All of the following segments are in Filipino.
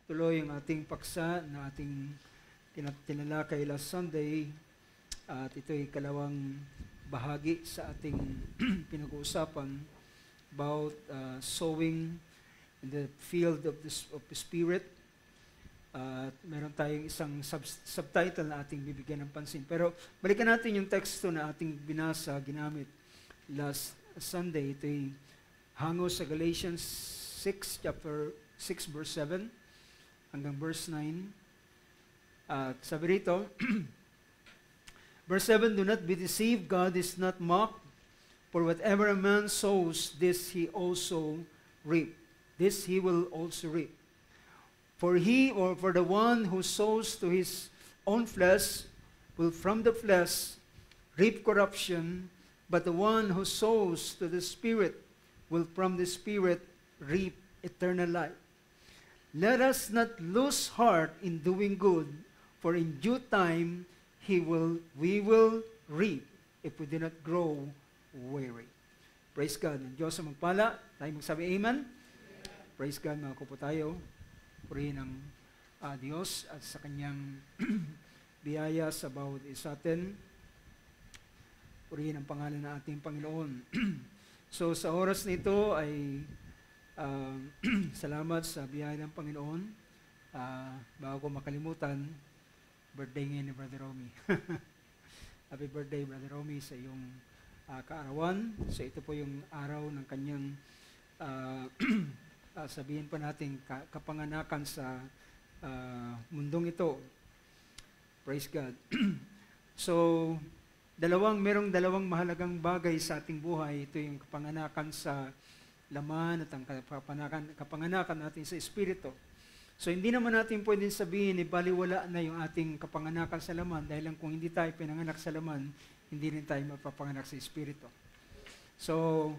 tuloy ang ating paksa na ating tinalakay last Sunday at ito'y kalawang bahagi sa ating pinag-uusapan about sowing in the field of the Spirit. At meron tayong isang subtitle na ating bibigyan ng pansin. Pero balikan natin yung teksto na ating binasa, ginamit last Sunday. Ito'y hango sa Galatians 6, chapter 6, verse 7 hanggang verse 9. At sabi rito, verse 7, "Do not be deceived, God is not mocked, for whatever a man sows, this he also reap. This he will also reap. For the one who sows to his own flesh will from the flesh reap corruption, but the one who sows to the Spirit will from the Spirit reap eternal life. Let us not lose heart in doing good, for in due time we will reap if we do not grow weary." Praise God. Ang Diyos ang magpala. Tayo magsabi amen. Praise God, mga kupo tayo. Purihin ang Diyos at sa Kanyang biyaya sa bawat isa atin. Purihin ang pangalan ng ating Panginoon. So sa oras nito ay salamat sa biyaya ng Panginoon. Bago ko makalimutan, birthday ngayon ni Brother Romy. Happy birthday, Brother Romy, sa iyong kaarawan. So ito po yung araw ng kanyang sabihin pa natin kapanganakan sa mundong ito. Praise God. So merong dalawang mahalagang bagay sa ating buhay. Ito yung kapanganakan sa laman at ang kapanganakan natin sa Espiritu. So hindi naman natin pwedeng sabihin baliwala na yung ating kapanganakan sa laman dahil lang kung hindi tayo pinanganak sa laman, hindi rin tayo mapapanganak sa Espiritu. So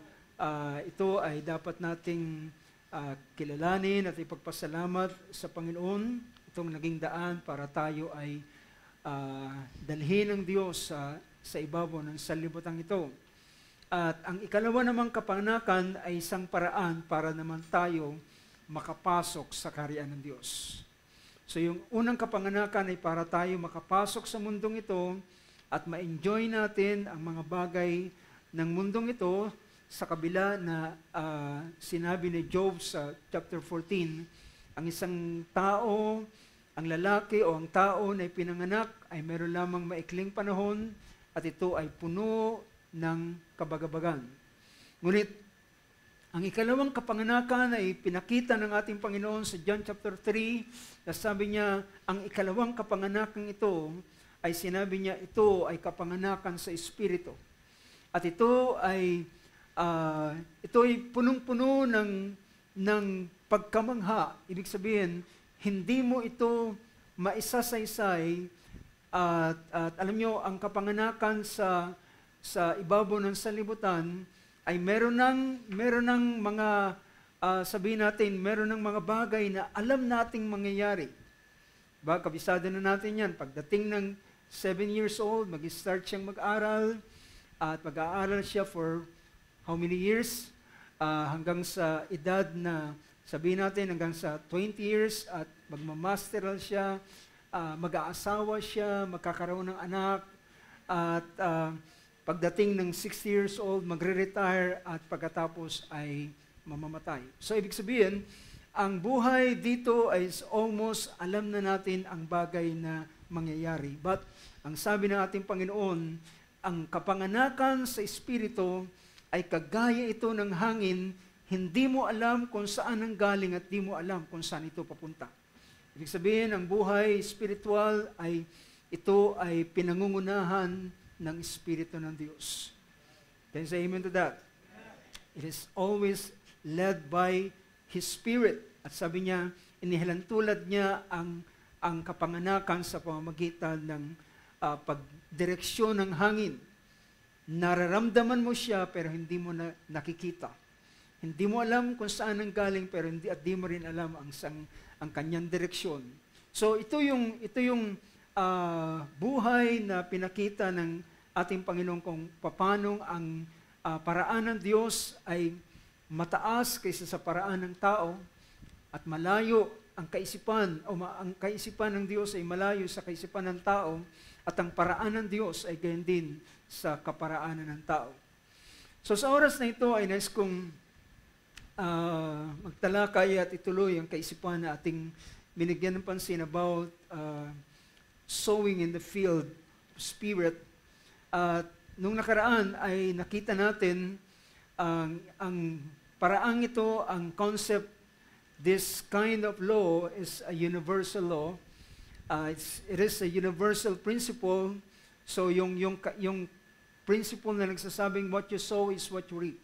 ito ay dapat nating kilalanin at ipagpasalamat sa Panginoon. Itong naging daan para tayo ay dalhin ng Diyos sa ibabaw ng sanlibutan ito. At ang ikalawa namang kapanganakan ay isang paraan para naman tayo makapasok sa kaharian ng Diyos. So yung unang kapanganakan ay para tayo makapasok sa mundong ito at ma-enjoy natin ang mga bagay ng mundong ito sa kabila na sinabi ni Job sa chapter 14, ang isang tao, ang lalaki o ang tao na ipinanganak ay meron lamang maikling panahon at ito ay puno ng kabagabagan. Ngunit, ang ikalawang kapanganakan ay pinakita ng ating Panginoon sa John chapter 3, na sabi niya, ang ikalawang kapanganakan ito ay sinabi niya, ito ay kapanganakan sa Espiritu. At ito ay punong-puno ng pagkamangha. Ibig sabihin, hindi mo ito maisasaysay at alam nyo, ang kapanganakan sa ibabaw ng sanlibutan ay meron ng mga sabihin natin, meron ng mga bagay na alam nating mangyayari. Diba? Kabisado na natin yan. Pagdating ng 7 years old, mag-start siyang mag-aral at mag-aaral siya for how many years? Hanggang sa edad na sabihin natin hanggang sa 20 years at magmamasteral siya, mag-aasawa siya, magkakaroon ng anak, at pagdating ng 60 years old, magre-retire at pagkatapos ay mamamatay. So ibig sabihin, ang buhay dito ay almost alam na natin ang bagay na mangyayari. But ang sabi ng ating Panginoon, ang kapanganakan sa Espiritu ay kagaya ito ng hangin, hindi mo alam kung saan ang galing at di mo alam kung saan ito papunta. Ibig sabihin, ang buhay spiritual ay ito ay pinangungunahan ng Espiritu ng Diyos. Can you say amen to that? It is always led by His Spirit. At sabi niya, inihilantulad niya ang kapanganakan sa pamamagitan ng pagdireksyon ng hangin. Nararamdaman mo siya pero hindi mo nakikita. Hindi mo alam kung saan ang galing pero di mo rin alam ang kanyang direksyon. So ito yung buhay na pinakita ng ating Panginoon kung paano ang paraan ng Diyos ay mataas kaysa sa paraan ng tao at malayo ang kaisipan ang kaisipan ng Diyos ay malayo sa kaisipan ng tao at ang paraan ng Diyos ay gayon din sa kaparaanan ng tao. So sa oras na ito ay nais kong magtalakay at ituloy ang kaisipan na ating binigyan ng pansin about sowing in the field of spirit. At nung nakaraan ay nakita natin ang paraang ito, ang concept, this kind of law is a universal law. It is a universal principle. So yung principle na nagsasabing what you sow is what you reap.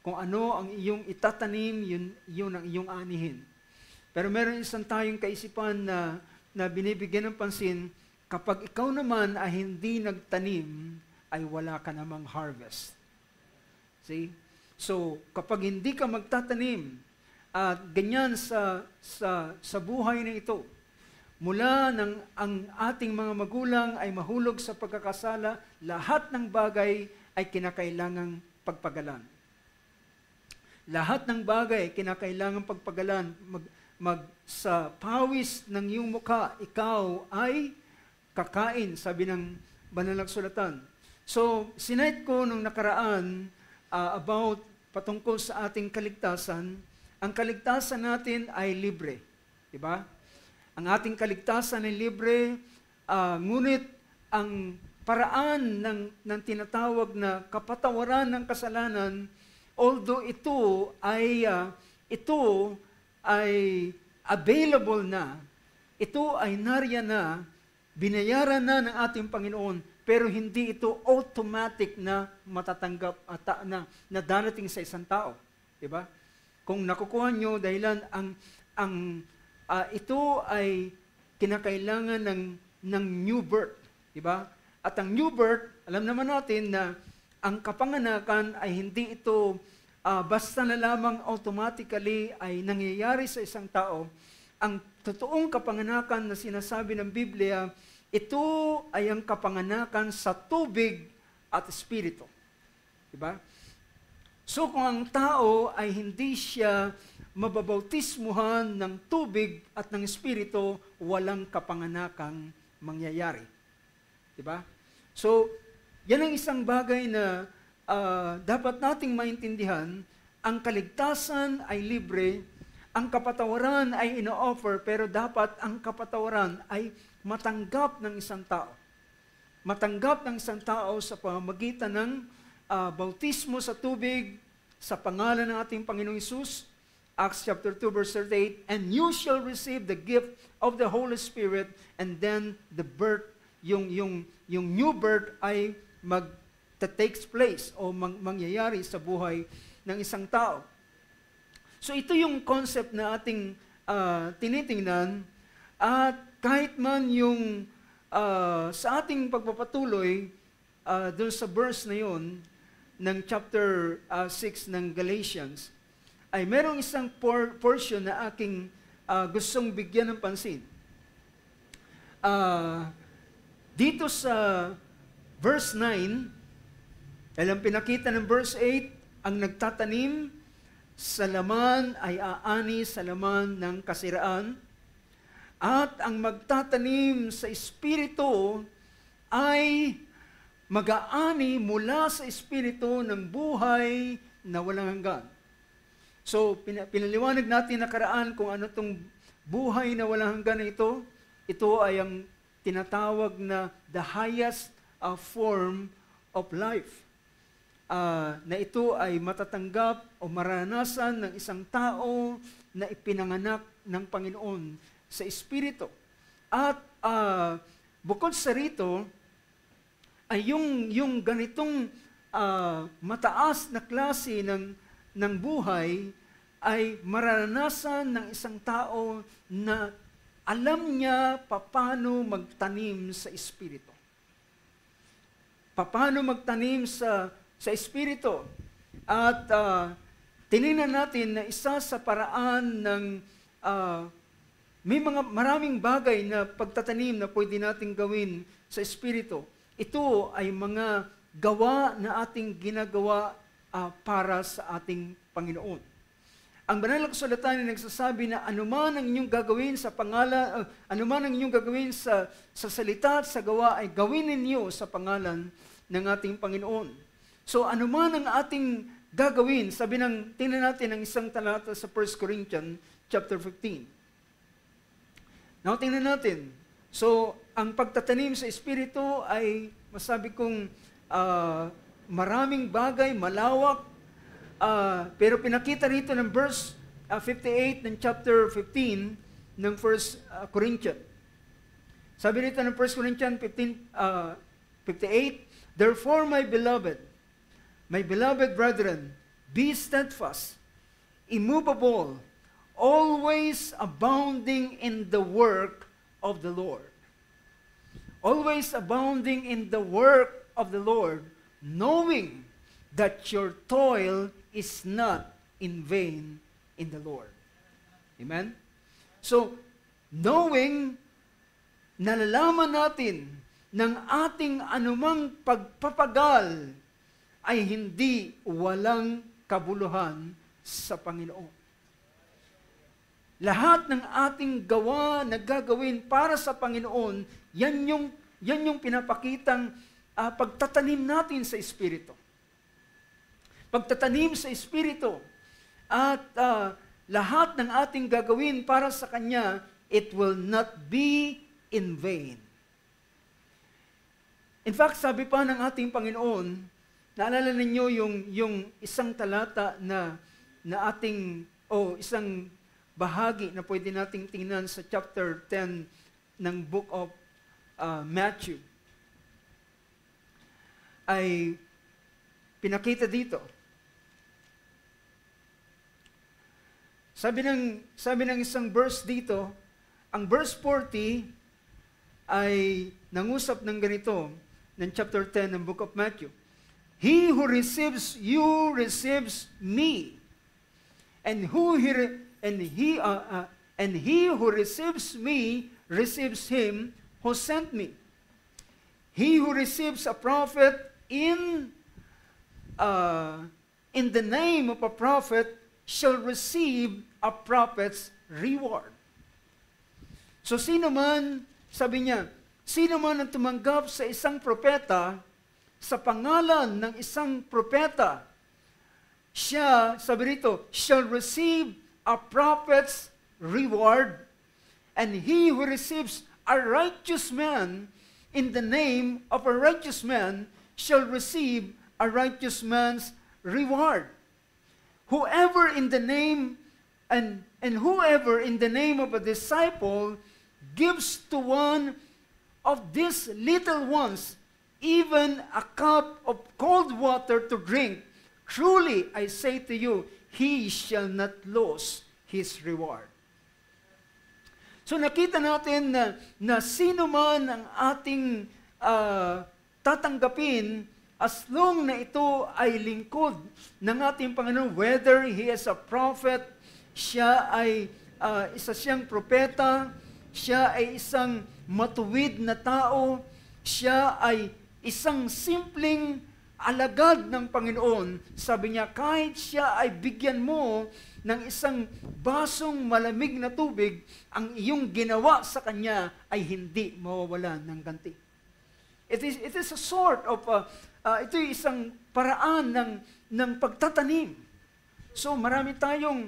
Kung ano ang iyong itatanim, yun ang iyong anihin. Pero meron isang tayong kaisipan na binibigyan ng pansin, kapag ikaw naman ay hindi nagtanim, ay wala ka namang harvest. See? So, kapag hindi ka magtatanim, at ganyan sa buhay na ito, mula nang ang ating mga magulang ay mahulog sa pagkakasala, lahat ng bagay ay kinakailangang pagpagalan. Lahat ng bagay ay kinakailangang pagpagalan. Sa pawis ng iyong mukha, ikaw ay kakain, sabi ng banal na kasulatan. So, sinight ko nung nakaraan about patungkol sa ating kaligtasan. Ang kaligtasan natin ay libre. Diba? Ang ating kaligtasan ay libre, ngunit ang paraan ng tinatawag na kapatawaran ng kasalanan, although ito ay available na, ito ay nariyan na, binayaran na ng ating Panginoon, pero hindi ito automatic na matatanggap at na darating sa isang tao. Diba? Kung nakukuha nyo, dahilan ito ay kinakailangan ng new birth. Diba? At ang new birth, alam naman natin na ang kapanganakan ay hindi ito basta na lamang automatically ay nangyayari sa isang tao. Ang totoong kapanganakan na sinasabi ng Biblia, ito ay ang kapanganakan sa tubig at espiritu. Diba? So kung ang tao ay hindi siya mababautismuhan ng tubig at ng espiritu, walang kapanganakang mangyayari. Diba? So, yan ang isang bagay na dapat nating maintindihan. Ang kaligtasan ay libre, ang kapatawaran ay ino-offer, pero dapat ang kapatawaran ay matanggap ng isang tao. Matanggap ng isang tao sa pamamagitan ng bautismo sa tubig, sa pangalan ng ating Panginoong Hesus, Acts chapter 2 verse 38, and you shall receive the gift of the Holy Spirit, and then the birth, yung new birth ay takes place o mangyayari sa buhay ng isang tao. So ito yung concept na ating tinitingnan, at kahit man yung sa ating pagpapatuloy doon sa verse na yun ng chapter 6 ng Galatians, ay merong isang portion na aking gustong bigyan ng pansin. Dito sa verse 9, alam pinakita ng verse 8, ang nagtatanim sa laman ay aani sa laman ng kasiraan, at ang magtatanim sa espiritu ay mag-aani mula sa espiritu ng buhay na walang hanggan. So, pinaliwanag natin nakaraan kung ano itong buhay na walang hanggan na ito. Ito ay ang tinatawag na the highest form of life. Na ito ay matatanggap o maranasan ng isang tao na ipinanganak ng Panginoon sa Espiritu. At bukod sa rito, ay yung ganitong mataas na klase ng buhay ay maranasan ng isang tao na alam niya paano magtanim sa Espiritu. Paano magtanim sa Espiritu. At tinignan natin na isa sa paraan ng may maraming bagay na pagtatanim na pwede nating gawin sa Espiritu. Ito ay mga gawa na ating ginagawa para sa ating Panginoon. Ang banal na kasulatan ay nagsasabi na anuman ang inyong gagawin sa pangalan, anuman ang inyong gagawin sa salita at sa gawa ay gawin ninyo sa pangalan ng ating Panginoon. So anuman ang ating gagawin, tingnan natin ang isang talata sa 1 Corinthians chapter 15. Now tingnan natin. So ang pagtatanim sa Espiritu ay masabi kong maraming bagay, malawak, pero pinakita rito ng verse 58 ng chapter 15 ng 1 Corinthians. Sabi rito ng 1 Corinthians 58, Therefore, my beloved brethren, be steadfast, immovable, always abounding in the work of the Lord. Always abounding in the work of the Lord, knowing that your toil is not in vain in the Lord. Amen? So, knowing, nalalaman natin ng ating anumang pagpapagal ay hindi walang kabuluhan sa Panginoon. Lahat ng ating gawa na gagawin para sa Panginoon, yan yung pinapakitang pagtatanim natin sa Espiritu. Pagtatanim sa Espiritu. At lahat ng ating gagawin para sa Kanya, it will not be in vain. In fact, sabi pa ng ating Panginoon, naalala ninyo yung isang talata na isang bahagi na pwede nating tingnan sa chapter 10 ng book of Matthew, ay pinakita dito. Sabi ng isang verse dito, ang verse 40 ay nangusap ng ganito, ng chapter 10 ng book of Matthew. He who receives you receives me, and he who receives me receives him who sent me. He who receives a prophet in the name of a prophet shall receive a prophet's reward. So sino man, sabi niya, sino man ang tumanggap sa isang propeta, sa pangalan ng isang propeta, siya, sabi rito, shall receive a prophet's reward, and he who receives a righteous man in the name of a righteous man shall receive a righteous man's reward. Whoever in the name whoever in the name of a disciple gives to one of these little ones even a cup of cold water to drink, truly I say to you, he shall not lose his reward. So nakita natin na sino man ang ating tatanggapin as long na ito ay lingkod ng ating Panginoon, whether he is a prophet, siya ay isa siyang propeta, siya ay isang matuwid na tao, siya ay isang simpleng alagad ng Panginoon. Sabi niya, kahit siya ay bigyan mo ng isang basong malamig na tubig, ang iyong ginawa sa kanya ay hindi mawawalan ng ganti. It is a sort of ito ay isang paraan ng pagtatanim. So marami tayong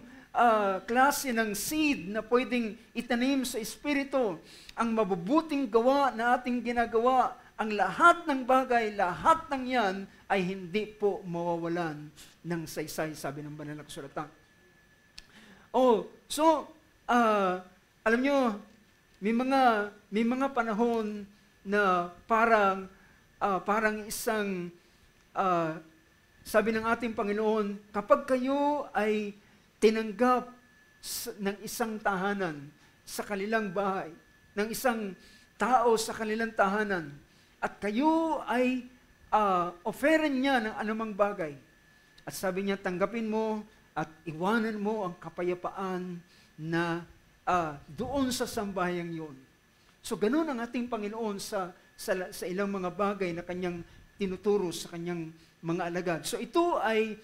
klase ng seed na pwedeng itanim sa Espiritu. Ang mabubuting gawa na ating ginagawa, ang lahat ng bagay, lahat ng yan ay hindi po mawawalan ng saysay, sabi ng banal na kasulatan. Alam nyo, may mga panahon na parang isang, sabi ng ating Panginoon, kapag kayo ay tinanggap ng isang tahanan sa kanilang bahay, ng isang tao sa kanilang tahanan, at kayo ay offeran niya ng anumang bagay, at sabi niya, tanggapin mo at iwanan mo ang kapayapaan na doon sa sambayang yun. So ganun ang ating Panginoon sa ilang mga bagay na kanyang tinuturo sa kanyang mga alagad. So ito ay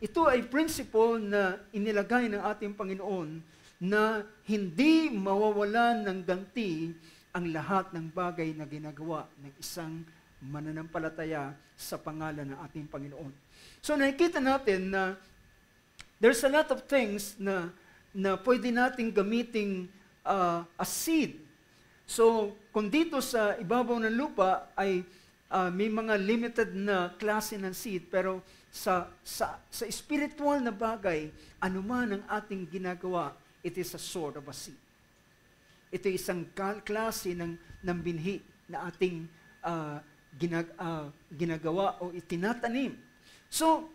ito ay principle na inilagay ng ating Panginoon na hindi mawawalan ng ganti ang lahat ng bagay na ginagawa ng isang mananampalataya sa pangalan ng ating Panginoon. So nakikita natin na there's a lot of things na pwede nating gamiting as seed. So kung dito sa ibabaw ng lupa ay may mga limited na klase ng seed, pero sa spiritual na bagay, anuman ang ating ginagawa, it is a sort of a seed. Ito isang klase ng binhi na ating ginagawa o itinatanim. So,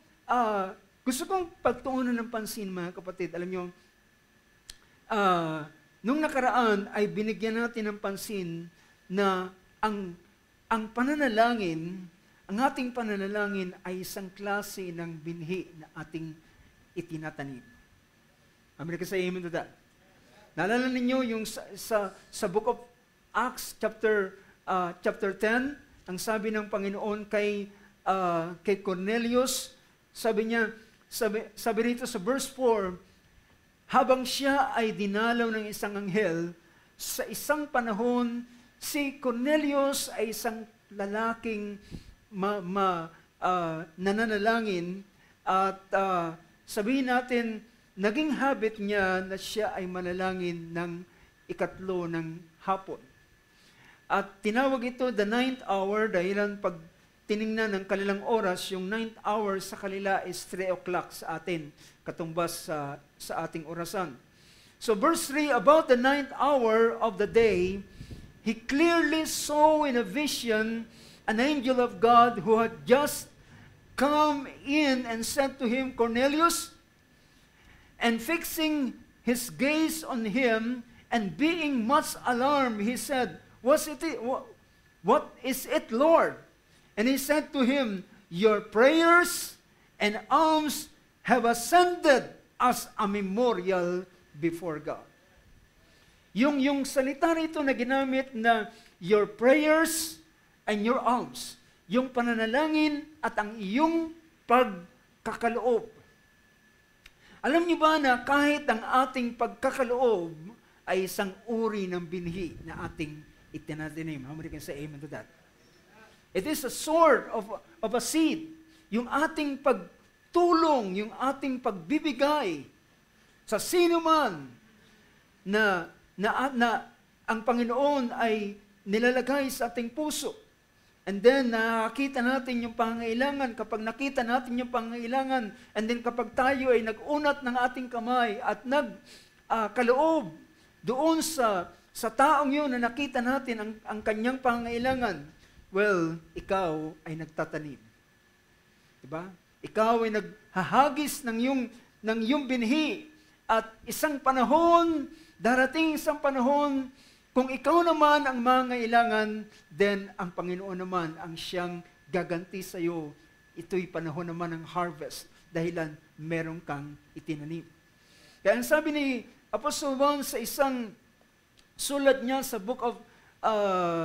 gusto kong pagtuunan ng pansin, mga kapatid. Alam nyo, nung nakaraan ay binigyan natin ng pansin na ang pananalangin, ang ating pananalangin ay isang klase ng binhi na ating itinatanim. Amen ka sa amen to that. Naalala ninyo yung sa Book of Acts chapter 10, ang sabi ng Panginoon kay Cornelius, sabi rito sa verse 4, habang siya ay dinalaw ng isang anghel, sa isang panahon, si Cornelius ay isang lalaking nananalangin at sabihin natin, naging habit niya na siya ay manalangin ng 3 ng hapon. At tinawag ito the 9th hour dahil pag tiningnan ng kanilang oras, yung 9th hour sa kanila is 3 o'clock sa atin, katumbas sa ating orasan. So verse 3, about the 9th hour of the day, he clearly saw in a vision an angel of God who had just come in and said to him, Cornelius, and fixing his gaze on him and being much alarmed, he said, what is it, Lord? And he said to him, your prayers and alms have ascended as a memorial before God. Yung salita rito na ginamit na your prayers and your alms, yung pananalangin at ang iyong pagkakaloob. Alam niyo ba na kahit ang ating pagkakaloob ay isang uri ng binhi na ating itinatanim? How many can say amen to that? It is a sort of a seed. Yung ating pagtulong, yung ating pagbibigay sa sino man na ang Panginoon ay nilalagay sa ating puso. And then, nakakita natin yung pangangailangan. Kapag nakita natin yung pangangailangan, and then kapag tayo ay nag-unat ng ating kamay at nagkaloob doon sa taong yun na nakita natin ang kanyang pangangailangan, well, ikaw ay nagtatanim. Diba? Ikaw ay naghahagis ng iyong binhi. At isang panahon, darating isang panahon, kung ikaw naman ang mangailangan, then ang Panginoon naman ang siyang gaganti sa iyo. Ito'y panahon naman ng harvest dahilan meron kang itinanim. Kaya ang sabi ni Apostle Juan sa isang sulat niya sa book of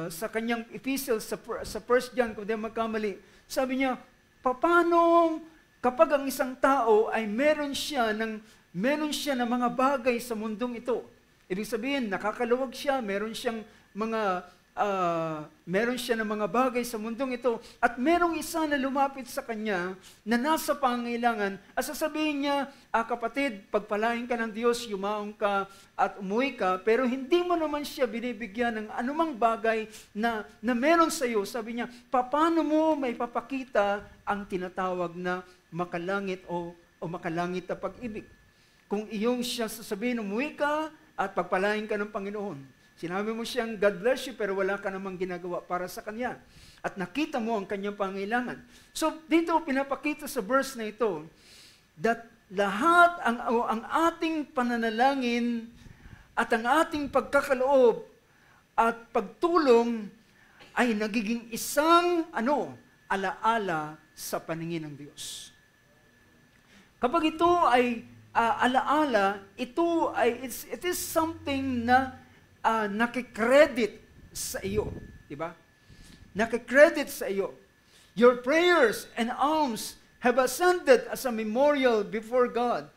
sa kanyang epistles sa 1 John, kung di magkamali, sabi niya, paano kapag ang isang tao ay meron siya ng mga bagay sa mundong ito? Ibig sabihin, nakakaluwag siya, meron siya ng mga bagay sa mundong ito, at merong isa na lumapit sa kanya na nasa pangangailangan, at sasabihin niya, kapatid, pagpalain ka ng Diyos, yumaong ka at umuwi ka, pero hindi mo naman siya binibigyan ng anumang bagay na meron sa iyo. Sabi niya, paano mo may papakita ang tinatawag na makalangit o makalangit na pag-ibig? Kung iyong siya sasabihin, umuwi ka at pagpalain ka ng Panginoon. Sinabi mo siyang, God bless you, pero wala ka namang ginagawa para sa Kanya. At nakita mo ang Kanyang pangailangan. So, dito pinapakita sa verse na ito, that lahat ang ating pananalangin at ang ating pagkakaloob at pagtulong ay nagiging isang alaala sa paningin ng Diyos. Kapag ito ay alaala, it is something na nakikredit sa iyo. Diba? Nakikredit sa iyo. Your prayers and alms have ascended as a memorial before God.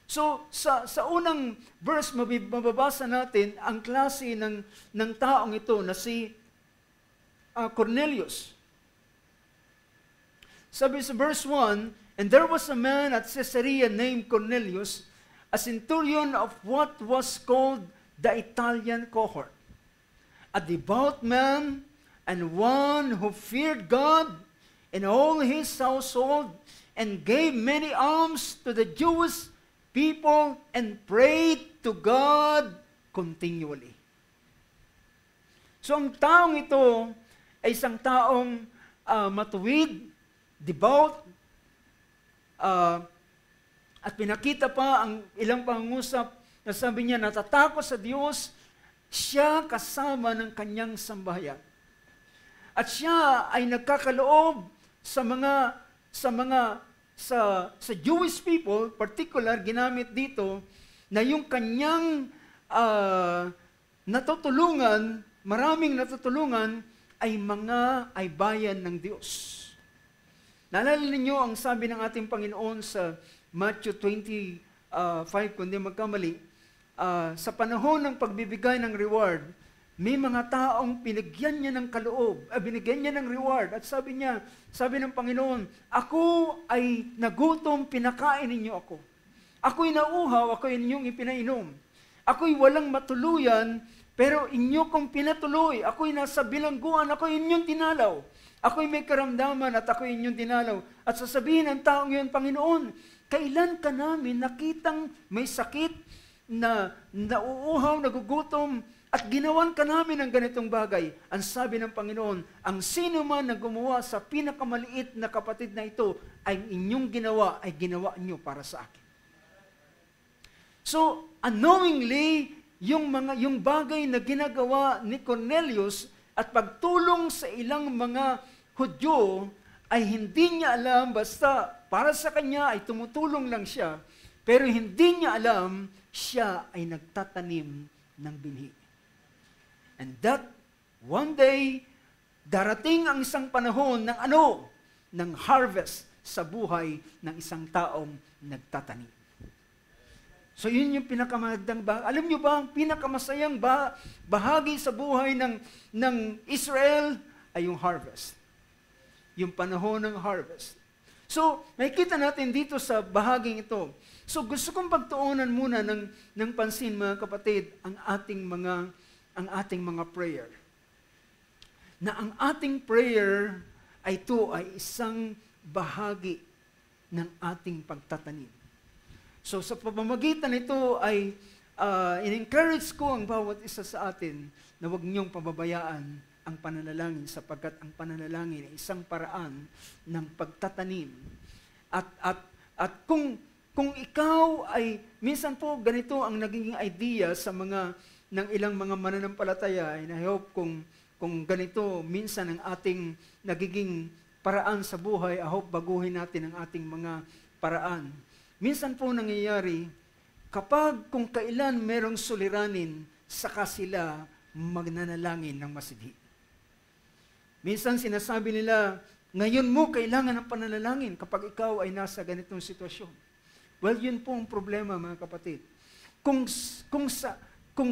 So, sa unang verse, mababasa natin ang klase ng taong ito na si Cornelius. Sabi sa verse 1, "And there was a man at Caesarea named Cornelius, a centurion of what was called the Italian cohort, a devout man and one who feared God and all his household, and gave many alms to the Jewish people and prayed to God continually." So ang taong ito ay isang taong matuwid, devout, at pinakita pa ang ilang pangungusap na sabi niya, natatakot sa Diyos, siya kasama ng kanyang sambahayan. At siya ay nagkakaloob sa Jewish people, particular, ginamit dito, na yung kanyang natutulungan, maraming natutulungan, ay bayan ng Diyos. Naalala ninyo ang sabi ng ating Panginoon sa Matthew 25, kung di magkamali, sa panahon ng pagbibigay ng reward, may mga taong binigyan niya ng binigyan niya ng reward. At sabi ng Panginoon, ako ay nagutom, pinakain ninyo ako. Ako'y nauhaw, ako'y inyong ipinainom. Ako'y walang matuluyan, pero inyo kong pinatuloy. Ako'y nasa bilangguan, ako'y inyong tinalaw. Ako'y may karamdaman at ako'y inyong tinalaw. At sasabihin ng taong yun, Panginoon, kailan ka namin nakitang may sakit na nauuhaw, nagugutom, at ginawan ka namin ng ganitong bagay? Ang sabi ng Panginoon, ang sino man na gumawa sa pinakamaliit na kapatid na ito, ay inyong ginawa, ay ginawa niyo para sa akin. So, unknowingly, yung bagay na ginagawa ni Cornelius at pagtulong sa ilang mga Hudyo, ay hindi niya alam, basta para sa kanya ay tumutulong lang siya, pero hindi niya alam, siya ay nagtatanim ng binhi. And that one day, darating ang isang panahon ng harvest sa buhay ng isang taong nagtatanim. So yun yung pinakamagandang bahagi. Alam nyo ba, ang pinakamasayang bahagi sa buhay ng Israel ay yung harvest. Yung panahon ng harvest. So, makikita natin dito sa bahaging ito. So gusto kong pagtuunan muna ng pansin, mga kapatid, ang ating mga prayer. Na ang ating prayer ay isang bahagi ng ating pagtatanim. So sa pamamagitan nito ay in-encourage ko ang bawat isa sa atin na huwag niyong pababayaan ang pananalangin, sapagkat ang pananalangin ay isang paraan ng pagtatanim. At kung ikaw ay, minsan po ganito ang naging idea ng ilang mga mananampalataya, and I hope kung ganito minsan ang ating nagiging paraan sa buhay, I hope baguhin natin ang ating mga paraan. Minsan po nangyayari, kung kailan merong suliranin, saka sila magnanalangin ng masidhi. Minsan sinasabi nila, ngayon mo kailangan ng pananalangin kapag ikaw ay nasa ganitong sitwasyon. Well, yun po ang problema, mga kapatid. Kung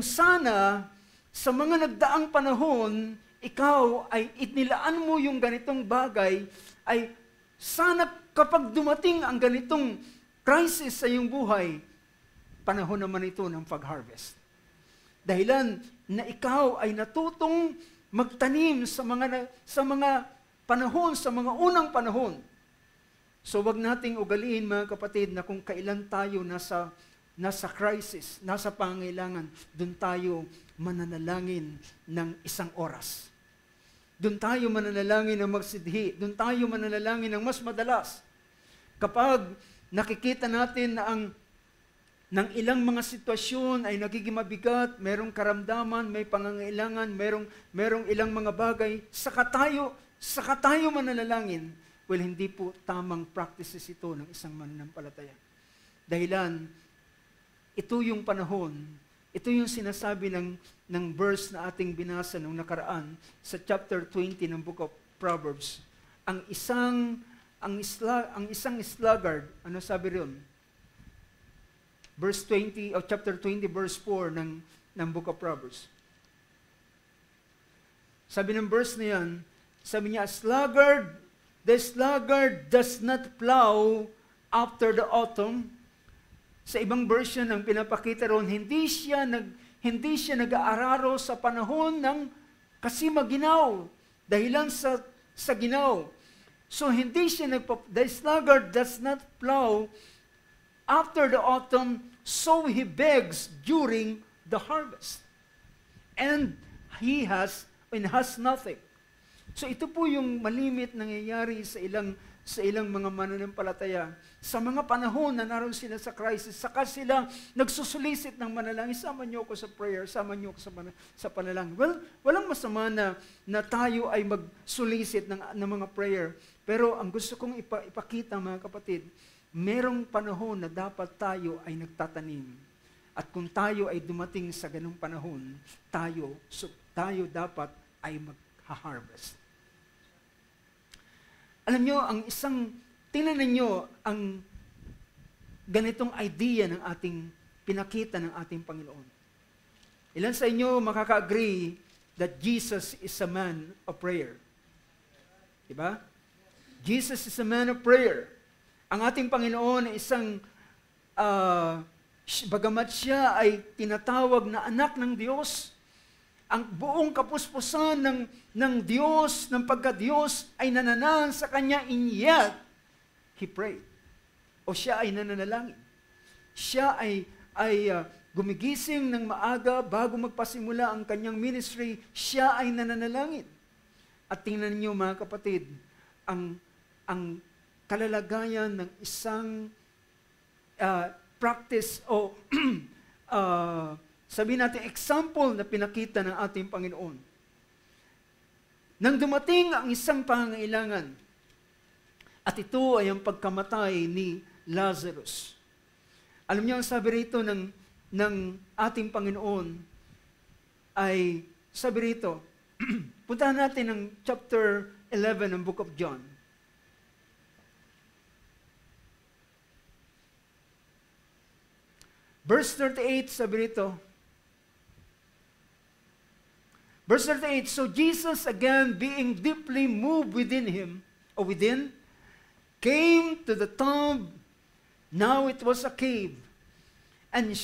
sana sa mga nagdaang panahon, ikaw ay inilaan mo yung ganitong bagay, ay sana kapag dumating ang ganitong crisis sa iyong buhay, panahon naman ito ng pag-harvest. Dahilan na ikaw ay natutong magtanim sa mga panahon, sa mga unang panahon. So wag nating ugaliin, mga kapatid, na kung kailan tayo nasa crisis, nasa pangailangan, doon tayo mananalangin ng isang oras. Doon tayo mananalangin ng magsidhi. Doon tayo mananalangin ng mas madalas. Kapag nakikita natin na ng ilang mga sitwasyon ay nagiging mabigat, merong karamdaman, may pangangailangan, merong ilang mga bagay, saka tayo mananalangin. Well, hindi po tamang practices ito ng isang mananampalataya. Dahilan, ito yung panahon, ito yung sinasabi ng verse na ating binasa nung nakaraan sa chapter 20 ng Book of Proverbs. Ang isang ang isang sluggard, ano sabi rin? Verse 20, o chapter 20, verse 4 ng Book of Proverbs. Sabi ng verse na yan, sabi niya, the sluggard does not plow after the autumn. Sa ibang version ang pinapakita ron, hindi siya nag-aararo sa panahon ng kasimaginaw, dahilan sa ginaw. So hindi siya the sluggard does not plow after the autumn, so he begs during the harvest. And he has nothing. So ito po yung malimit nangyayari sa ilang mga mananampalataya. Sa mga panahon na naroon sila sa crisis, saka sila nagsusulisit ng manalangin, sama niyo ako sa prayer, sama niyo ako sa panalangin. Well, walang masama na tayo ay magsulisit ng mga prayer. Pero ang gusto kong ipakita, mga kapatid, merong panahon na dapat tayo ay nagtatanim. At kung tayo ay dumating sa ganung panahon, tayo dapat ay mag-harvest. Alam nyo, tingnan ninyo ang ganitong idea ng ating pinakita ng ating Panginoon. Ilan sa inyo makaka-agree that Jesus is a man of prayer? Diba? Jesus is a man of prayer. Ang ating Panginoon ay bagamat siya ay tinatawag na anak ng Diyos, ang buong kapuspusan ng Diyos, ng pagka-Diyos ay nananahan sa Kanya, and yet, He prayed. O siya ay nananalangin. Siya ay gumigising ng maaga bago magpasimula ang Kanyang ministry, siya ay nananalangin. At tingnan niyo mga kapatid, ang kalalagayan ng isang practice o sabihin natin, example na pinakita ng ating Panginoon. Nang dumating ang isang pangangailangan, at ito ay ang pagkamatay ni Lazarus. Alam niyo, ang sabi rito ng ating Panginoon, ay sabi rito, puntahan natin ang chapter 11 ng Book of John. Verse 38, sabi rito, Verse 38, so Jesus, again, being deeply moved within, came to the tomb. Now it was a cave, and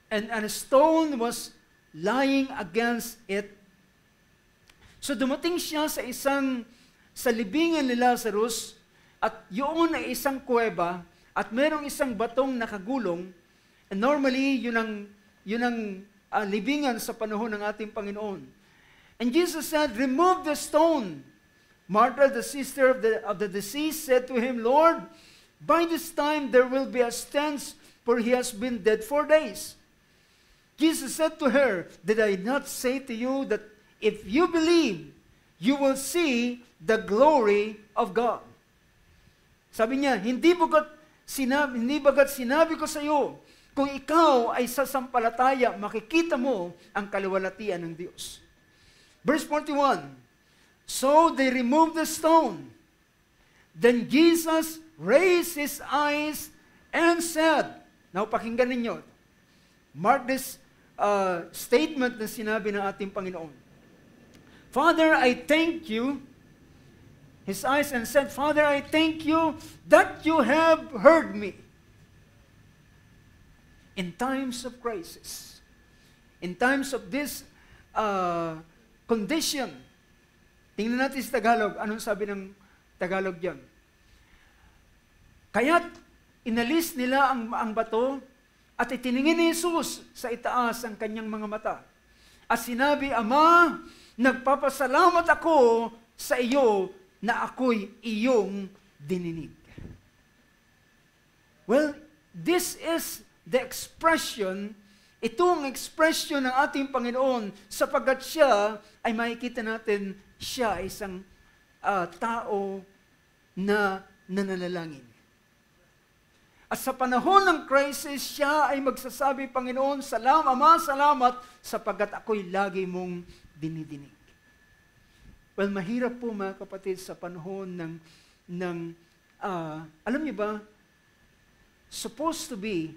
a stone was lying against it. So dumating siya sa libingan ni Lazarus, at yun ay isang kuweba, at merong isang batong nakagulong, and normally, yun ang libingan sa panahon ng ating Panginoon. And Jesus said, remove the stone. Martha, the sister of the deceased, said to him, Lord, by this time there will be a stench, for he has been dead 4 days. Jesus said to her, did I not say to you that if you believe, you will see the glory of God? Sabi niya, hindi bagat sinabi ko sa iyo, kung ikaw ay sasampalataya, makikita mo ang kaluwalhatian ng Diyos. Verse 41, so they removed the stone. Then Jesus raised His eyes and said, now pakinggan ninyo, mark this statement na sinabi ng ating Panginoon. Father, I thank you. His eyes and said, Father, I thank you that you have heard me. In times of crisis, in times of this condition, tingnan natin sa Tagalog, anong sabi ng Tagalog diyan? Kaya't inalis nila ang bato at itiningin ni Jesus sa itaas ang kanyang mga mata. At sinabi, Ama, nagpapasalamat ako sa iyo na ako'y iyong dininig. Well, this is the expression, itong expression ng ating Panginoon, sapagkat siya ay makikita natin, siya ay isang tao na nananalangin. At sa panahon ng crisis, siya ay magsasabi, Panginoon, Ama, salamat, sapagkat ako'y lagi mong dinidinig. Well, mahirap po mga kapatid sa panahon alam niyo ba, supposed to be,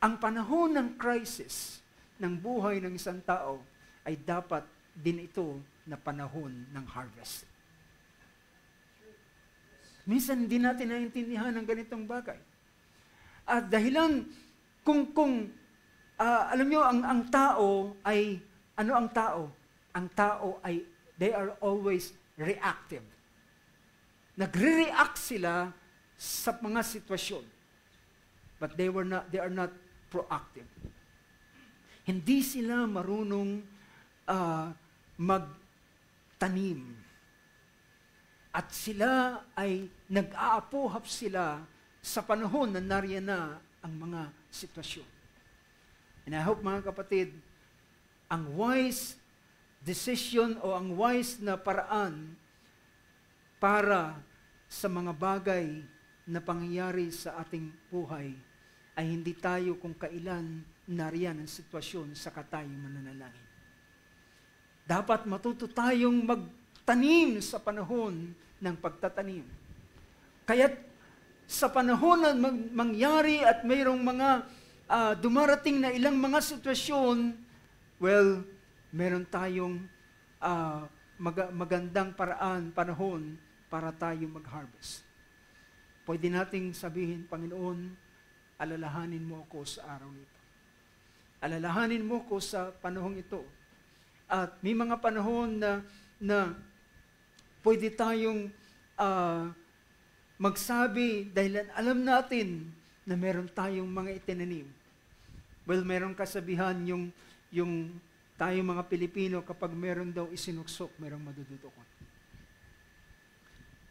ang panahon ng crisis ng buhay ng isang tao ay dapat din ito na panahon ng harvest. Minsan hindi natin naiintindihan ang ganitong bagay. At dahilan alam niyo, ang tao ay, ano ang tao? Ang tao ay, they are always reactive. Nagre-react sila sa mga sitwasyon. But they are not proactive. Hindi sila marunong magtanim. At sila ay nag-aapuhap sila sa panahon na nariyan na ang mga sitwasyon. And I hope mga kapatid, ang wise decision o ang wise na paraan para sa mga bagay na pangyayari sa ating buhay ay hindi tayo kung kailan nariyan ang sitwasyon saka tayo mananalangin. Dapat matuto tayong magtanim sa panahon ng pagtatanim. Kaya't sa panahon na mangyari at mayroong mga dumarating na ilang mga sitwasyon, well, meron tayong magandang panahon para tayo mag-harvest. Pwede nating sabihin, Panginoon, alalahanin mo ako sa araw nito. Alalahanin mo ako sa panahong ito. At may mga panahon na pwede tayong magsabi dahil alam natin na meron tayong mga itinanim. Well, meron kasabihan yung tayong mga Pilipino, kapag meron daw isinuksok, merong madudukot.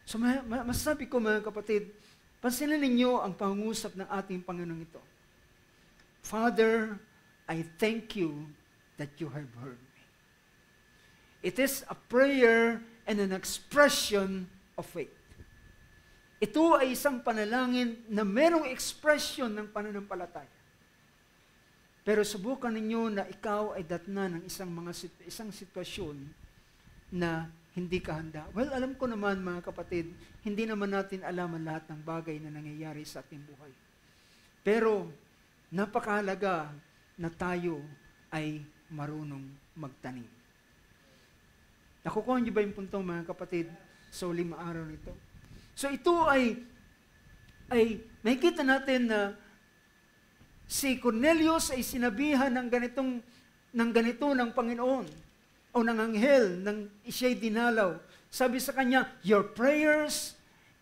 So, masasabi ko mga kapatid, pansinin ninyo ang pangungusap ng ating Panginoon ito. Father, I thank you that you have heard me. It is a prayer and an expression of faith. Ito ay isang panalangin na merong expression ng pananampalataya. Pero subukan ninyo na ikaw ay datnan ng isang sitwasyon na hindi ka handa. Well, alam ko naman mga kapatid, hindi naman natin alam ang lahat ng bagay na nangyayari sa ating buhay. Pero napakahalaga na tayo ay marunong magtanim. Nakukuha niyo ba yung puntong mga kapatid sa uling araw nito? So ito ay makikita natin na si Cornelius ay sinabihan ng ganito ng Panginoon o ng anghel nang siya'y dinalaw. Sabi sa kanya, your prayers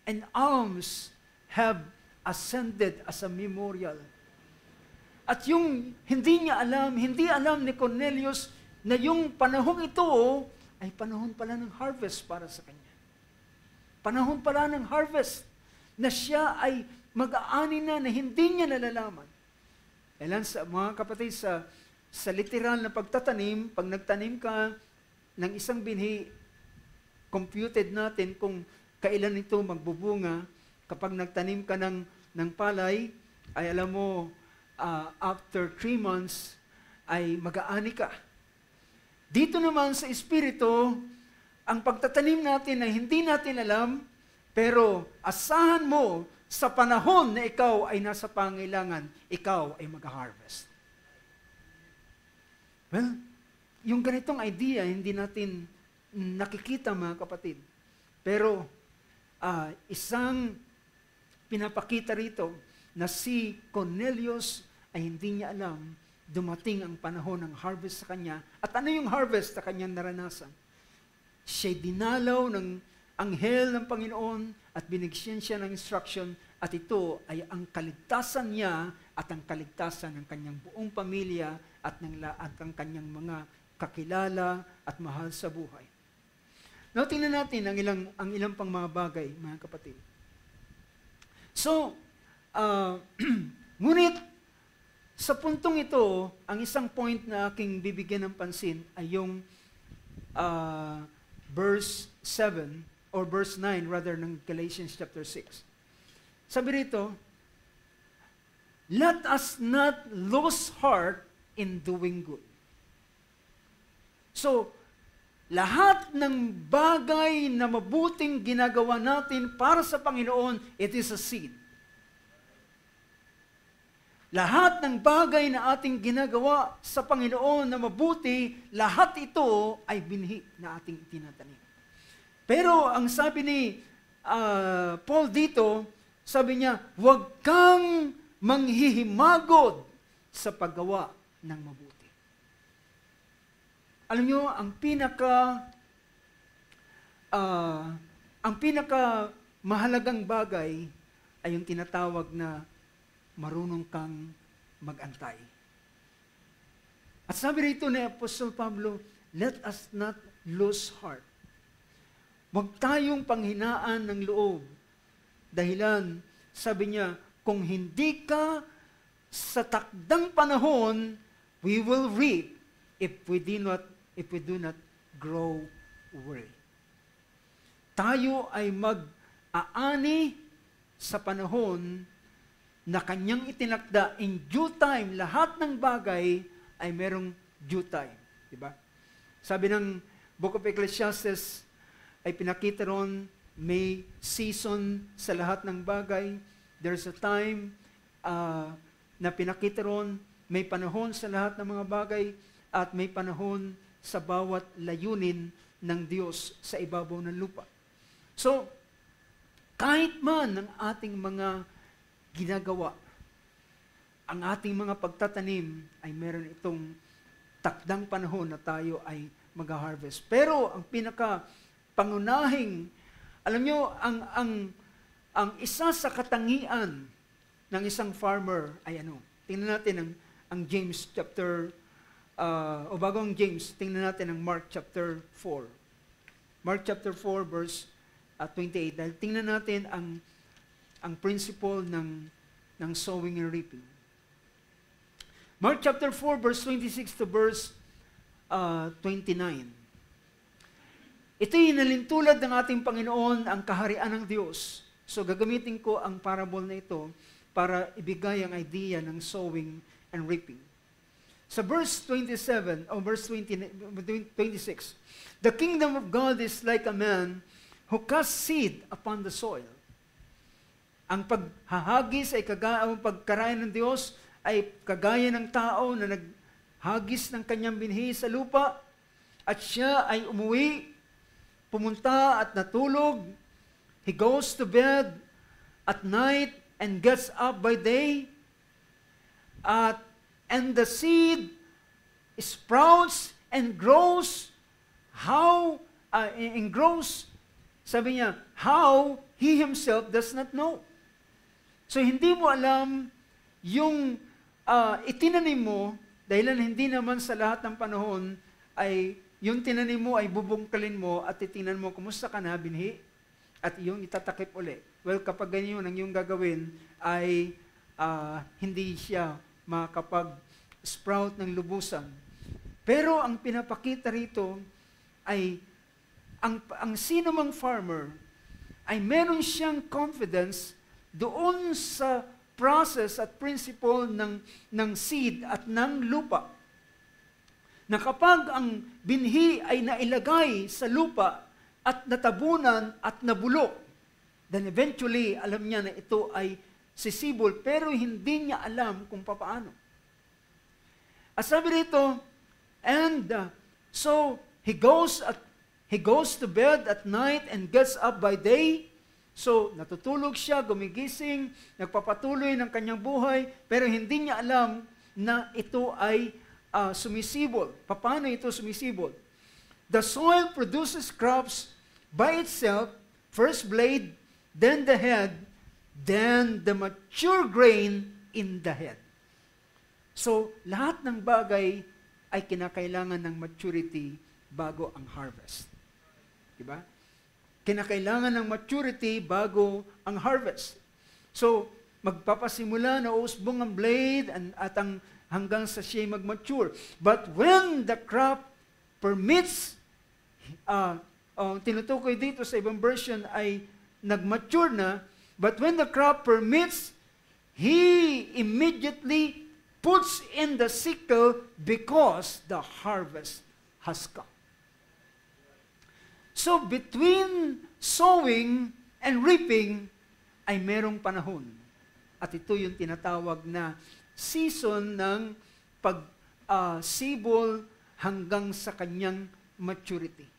and alms have ascended as a memorial. At yung hindi alam ni Cornelius na yung panahong ito ay panahon pala ng harvest para sa kanya. Panahon pala ng harvest na siya ay mag-aani na hindi niya nalalaman. Kailan sa mga kapatid, sa literal na pagtatanim, pag nagtanim ka ng isang binhi, computed natin kung kailan ito magbubunga. Kapag nagtanim ka ng palay, ay alam mo, after 3 months, ay mag-aani ka. Dito naman sa Espiritu, ang pagtatanim natin ay hindi natin alam, pero asahan mo sa panahon na ikaw ay nasa pangailangan, ikaw ay mag-harvest. Well, yung ganitong idea, hindi natin nakikita mga kapatid. Pero isang pinapakita rito na si Cornelius ay hindi niya alam, dumating ang panahon ng harvest sa kanya. At ano yung harvest na kanyang naranasan? Siya'y dinalaw ng anghel ng Panginoon at binigyan siya ng instruction at ito ay ang kaligtasan niya at ang kaligtasan ng kanyang buong pamilya at ang kanyang mga kakilala at mahal sa buhay. Now, tingnan natin ang ilang pang mga bagay, mga kapatid. So, ngunit sa puntong ito, ang isang point na aking bibigyan ng pansin ay yung verse 7 or verse 9 rather ng Galatians chapter 6. Sabi rito, let us not lose heart in doing good. So, lahat ng bagay na mabuting ginagawa natin para sa Panginoon, it is a seed. Lahat ng bagay na ating ginagawa sa Panginoon na mabuti, lahat ito ay binhi na ating itinatanim. Pero ang sabi ni Paul dito, sabi niya, huwag kang manghihimagod sa paggawa ng mabuti. Alam niyo, ang pinaka mahalagang bagay ay yung tinatawag na marunong kang mag-antay. At sabi rito ni Apostol Pablo, let us not lose heart. Huwag tayong panghinaan ng loob. Dahilan, sabi niya, kung hindi ka sa takdang panahon, we will reap if we do not grow weary. Tayo ay mag-aani sa panahon na kanyang itinakda in due time. Lahat ng bagay ay merong due time. Diba? Sabi ng Book of Ecclesiastes, ay pinakita ron, may season sa lahat ng bagay. There's a time na pinakita ron, may panahon sa lahat ng mga bagay, at may panahon sa bawat layunin ng Diyos sa ibabaw ng lupa. So, kahit man ng ating mga ginagawa, ang ating mga pagtatanim ay meron itong takdang panahon na tayo ay mag-harvest. Pero ang pangunahing, alam nyo, ang isa sa katangian ng isang farmer ay ano? Tingnan natin ang James chapter, o bago ang James, tingnan natin ang Mark chapter 4. Mark chapter 4 verse 28. Dahil tingnan natin ang principle ng sowing and reaping. Mark chapter 4 verse 26 to verse 29. Ito'y nalintulad ng ating Panginoon, ang kaharian ng Diyos. So gagamitin ko ang parable na ito para ibigay ang idea ng sowing and reaping. Sa verse 27 o verse 26, the kingdom of God is like a man who casts seed upon the soil. Ang paghahagis ay ang pagkarayan ng Diyos ay kagaya ng tao na naghagis ng kanyang binhi sa lupa at siya ay umuwi, pumunta at natulog. He goes to bed at night and gets up by day. And the seed sprouts and grows. Sabi niya, how he himself does not know. So hindi mo alam yung itinanim mo, dahilan hindi naman sa lahat ng panahon ay yung tinanim mo ay bubungkalin mo at titingnan mo kumusta ka na, binhi, at yung itatakip uli. Well, kapag ganyan ang yung gagawin ay hindi siya makapag-sprout ng lubusan. Pero ang pinapakita rito ay ang sino mang farmer ay meron siyang confidence doon sa process at principle ng seed at ng lupa. Na kapag ang binhi ay nailagay sa lupa at natabunan at nabulo, then eventually alam niya na ito ay sisibol, pero hindi niya alam kung paano. At sabi rito, so he goes to bed at night and gets up by day. So, natutulog siya, gumigising, nagpapatuloy ng kanyang buhay, pero hindi niya alam na ito ay sumisibol. Paano ito sumisibol? The soil produces crops by itself, first blade, then the head, then the mature grain in the head. So, lahat ng bagay ay kinakailangan ng maturity bago ang harvest. Diba? Kinakailangan ng maturity bago ang harvest. So, magpapasimula na uusbong ang blade at hanggang sa siya mag-mature. But when the crop permits, tinutukoy dito sa ibang version ay nag-mature na, but when the crop permits, he immediately puts in the sickle because the harvest has come. So between sowing and reaping ay merong panahon. At ito yung tinatawag na season ng pagsibol hanggang sa kanyang maturity.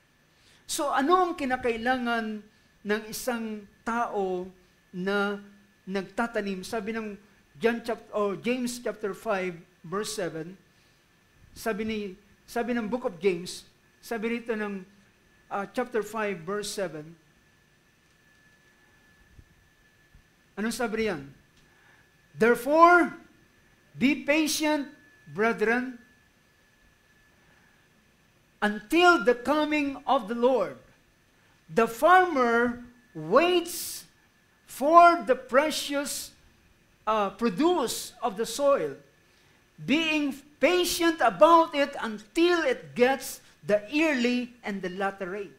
So ano ang kinakailangan ng isang tao na nagtatanim? Sabi ng James chapter 5 verse 7, sabi ng book of James, sabi rito ng chapter 5 verse 7, anong sabi riyan? Therefore, be patient, brethren, until the coming of the Lord. The farmer waits for the precious produce of the soil, being patient about it until it gets the early and the latter rain.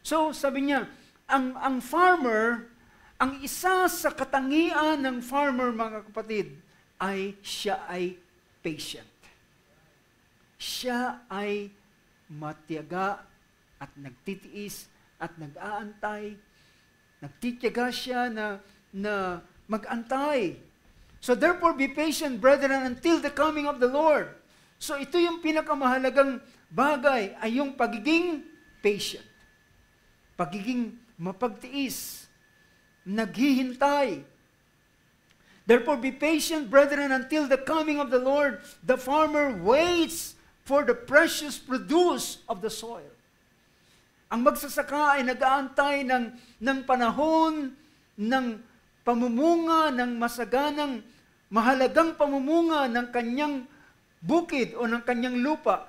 So, sabi niya, ang farmer, ang isa sa katangian ng farmer, mga kapatid, ay siya ay patient. Siya ay matiyaga at nagtitiis at nag-aantay. Nagtitiyaga siya na mag-antay. So therefore, be patient, brethren, until the coming of the Lord. So ito yung pinakamahalagang bagay, ay yung pagiging patient. Pagiging mapagtiis. Naghihintay. Therefore, be patient, brethren, until the coming of the Lord. The farmer waits for the precious produce of the soil. Ang magsasaka ay nag-aantay ng panahon ng pamumunga, ng masaganang, mahalagang pamumunga ng kanyang bukid o ng kanyang lupa.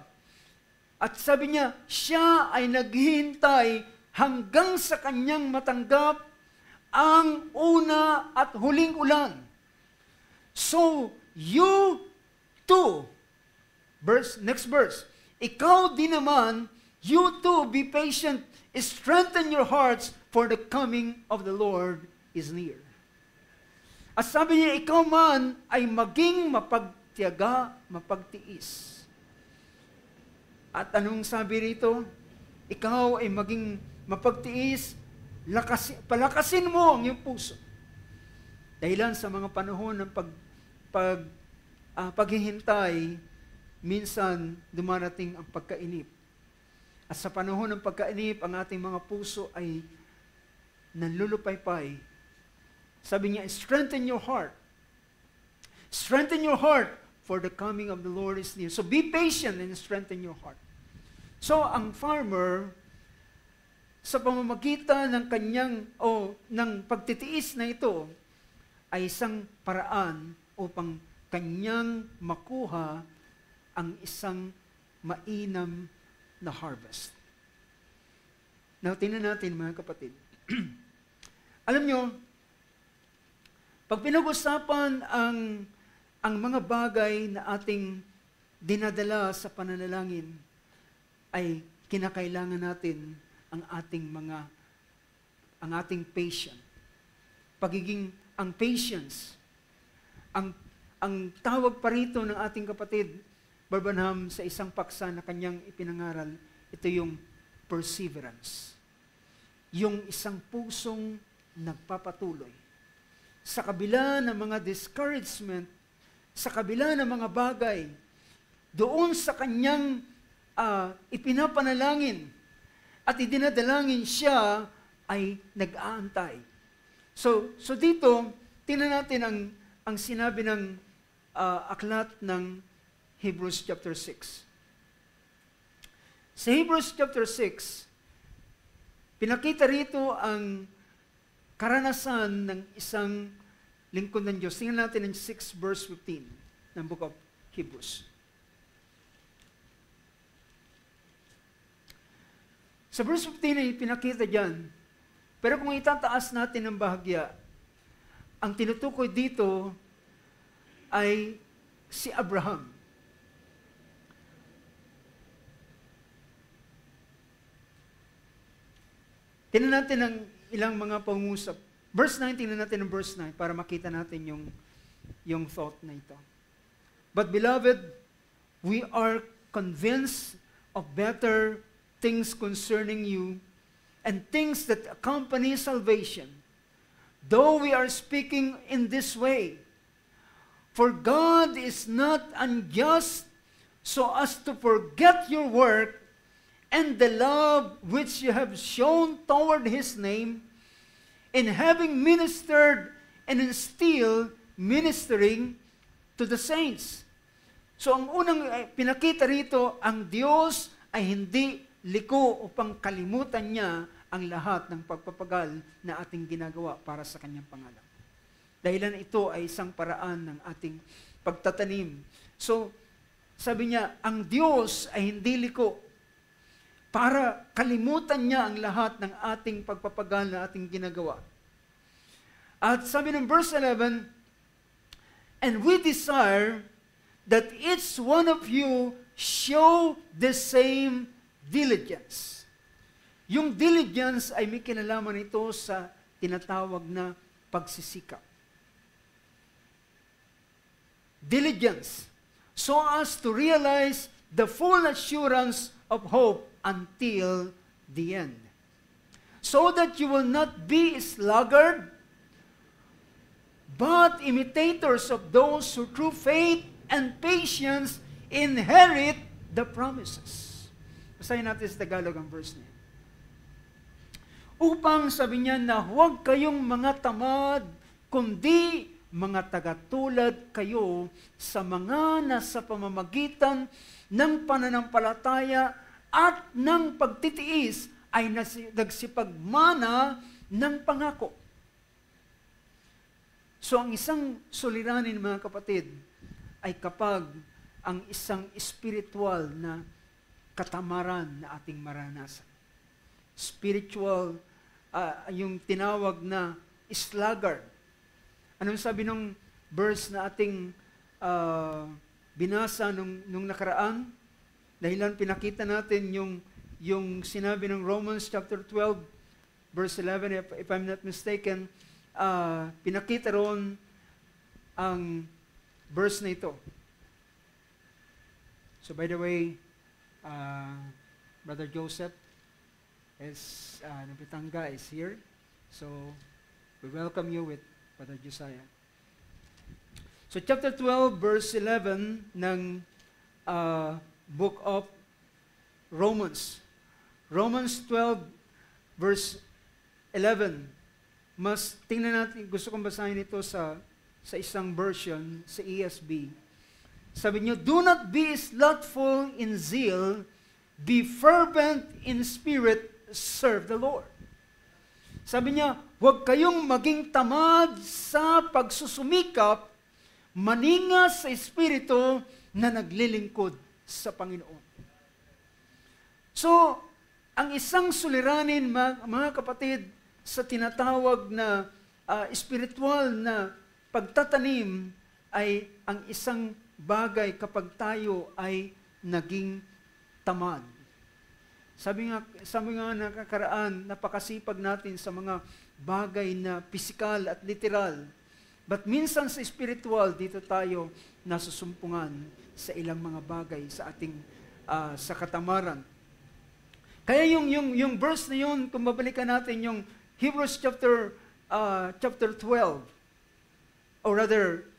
At sabi niya, siya ay naghihintay hanggang sa kanyang matanggap ang una at huling ulan. So, you too, next verse, ikaw din naman, you too be patient, strengthen your hearts, for the coming of the Lord is near. At sabi niya, ikaw man ay maging mapagtiyaga, mapagtiis. At anong sabi rito? Ikaw ay maging mapagtiis, palakasin mo ang iyong puso. Dahilan sa mga panahon ng paghihintay, minsan dumarating ang pagkainip. At sa panahon ng pagkainip, ang ating mga puso ay nanlulupaypay. Sabi niya, strengthen your heart. Strengthen your heart, for the coming of the Lord is near. So be patient and strengthen your heart. So ang farmer, sa pamamagitan ng kanyang, ng pagtitiis na ito, ay isang paraan upang kanyang makuha ang isang mainam na harvest. Now, tingnan natin mga kapatid. Alam nyo, pag pinag-usapan ang mga bagay na ating dinadala sa pananalangin, ay kinakailangan natin ang ating patient. Ang patience. Ang tawag pa rito ng ating kapatid, Barbanham, sa isang paksa na kanyang ipinangaral, ito yung perseverance. Yung isang pusong nagpapatuloy. Sa kabila ng mga discouragement, sa kabila ng mga bagay, doon sa kanyang ipinapanalangin at idinadalangin siya ay nag-aantay. So dito, tingnan natin ang sinabi ng aklat ng Hebrews chapter 6. Sa Hebrews chapter 6, pinakita rito ang karanasan ng isang lingkod ng Diyos. Tingnan natin ang 6 verse 15 ng book of Hebrews. Sa verse 15 ay pinakita dyan. Pero kung itataas natin ng bahagya, ang tinutukoy dito ay si Abraham. Tingnan natin ang ilang mga pangusap. Verse 9, tingnan natin ang verse 9 para makita natin yung thought na ito. But beloved, we are convinced of better things concerning you, and things that accompany salvation, though we are speaking in this way. For God is not unjust so as to forget your work and the love which you have shown toward His name, in having ministered and in still ministering to the saints. So ang unang pinakita rito, ang Diyos ay hindi liko upang kalimutan niya ang lahat ng pagpapagal na ating ginagawa para sa Kanyang pangalan. Dahilan ito ay isang paraan ng ating pagtatanim. So, sabi niya, ang Diyos ay hindi liko para kalimutan niya ang lahat ng ating pagpapagal na ating ginagawa. At sabi ng verse 11, and we desire that each one of you show the same diligence. Yung diligence ay may kinalaman ito sa tinatawag na pagsisikap. Diligence, so as to realize the full assurance of hope until the end. So that you will not be sluggard, but imitators of those who through faith and patience inherit the promises. Basahin natin sa Tagalog ang verse niya. Upang sabi niya na huwag kayong mga tamad, kundi mga tagatulad kayo sa mga nasa pamamagitan ng pananampalataya at ng pagtitiis ay nagsipagmana ng pangako. So ang isang suliranin, mga kapatid, ay kapag ang isang spiritual na katamaran na ating maranasan. Spiritual, yung tinawag na sluggard. Anong sabi nung verse na ating binasa nung nakaraan? Dahilan pinakita natin yung sinabi ng Romans chapter 12, verse 11, if I'm not mistaken, pinakita roon ang verse na ito. So by the way, Brother Joseph Napitanga is here. So we welcome you with Brother Josiah. So chapter 12, verse 11 ng book of Romans. Romans 12, verse 11. Mas tingnan natin, gusto kong basahin ito sa isang version, sa ESV. Sabi niyo, do not be slothful in zeal, be fervent in spirit, serve the Lord. Sabi niya, huwag kayong maging tamad sa pagsusumikap, maningas sa espiritu na naglilingkod sa Panginoon. So, ang isang suliranin, mga kapatid, sa tinatawag na spiritual na pagtatanim ay ang isang bagay kapag tayo ay naging tamad. Sabi nga nakakaraan, napakasipag natin sa mga bagay na pisikal at literal. But minsan sa spiritual, dito tayo nasusumpungan sa ilang mga bagay sa ating sa katamaran. Kaya yung verse na yun, kung babalikan natin yung Hebrews chapter 12, or rather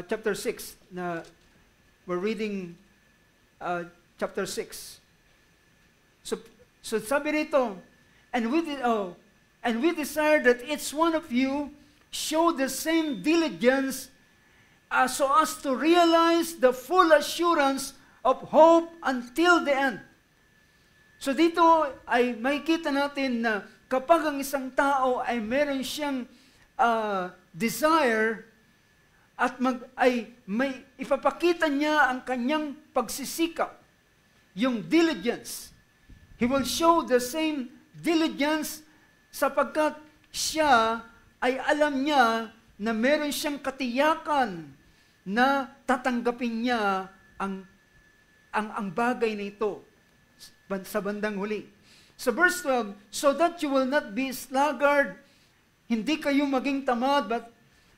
chapter 6, na we're reading chapter 6. So sabi rito, and we desire that each one of you show the same diligence so as to realize the full assurance of hope until the end. So dito ay makikita natin na kapag ang isang tao ay meron siyang desire at may ipapakita niya ang kanyang pagsisikap, yung diligence. He will show the same diligence sapagkat siya ay alam niya na meron siyang katiyakan na tatanggapin niya ang bagay na ito sa bandang huli. So verse 12, so that you will not be sluggard, hindi kayo maging tamad,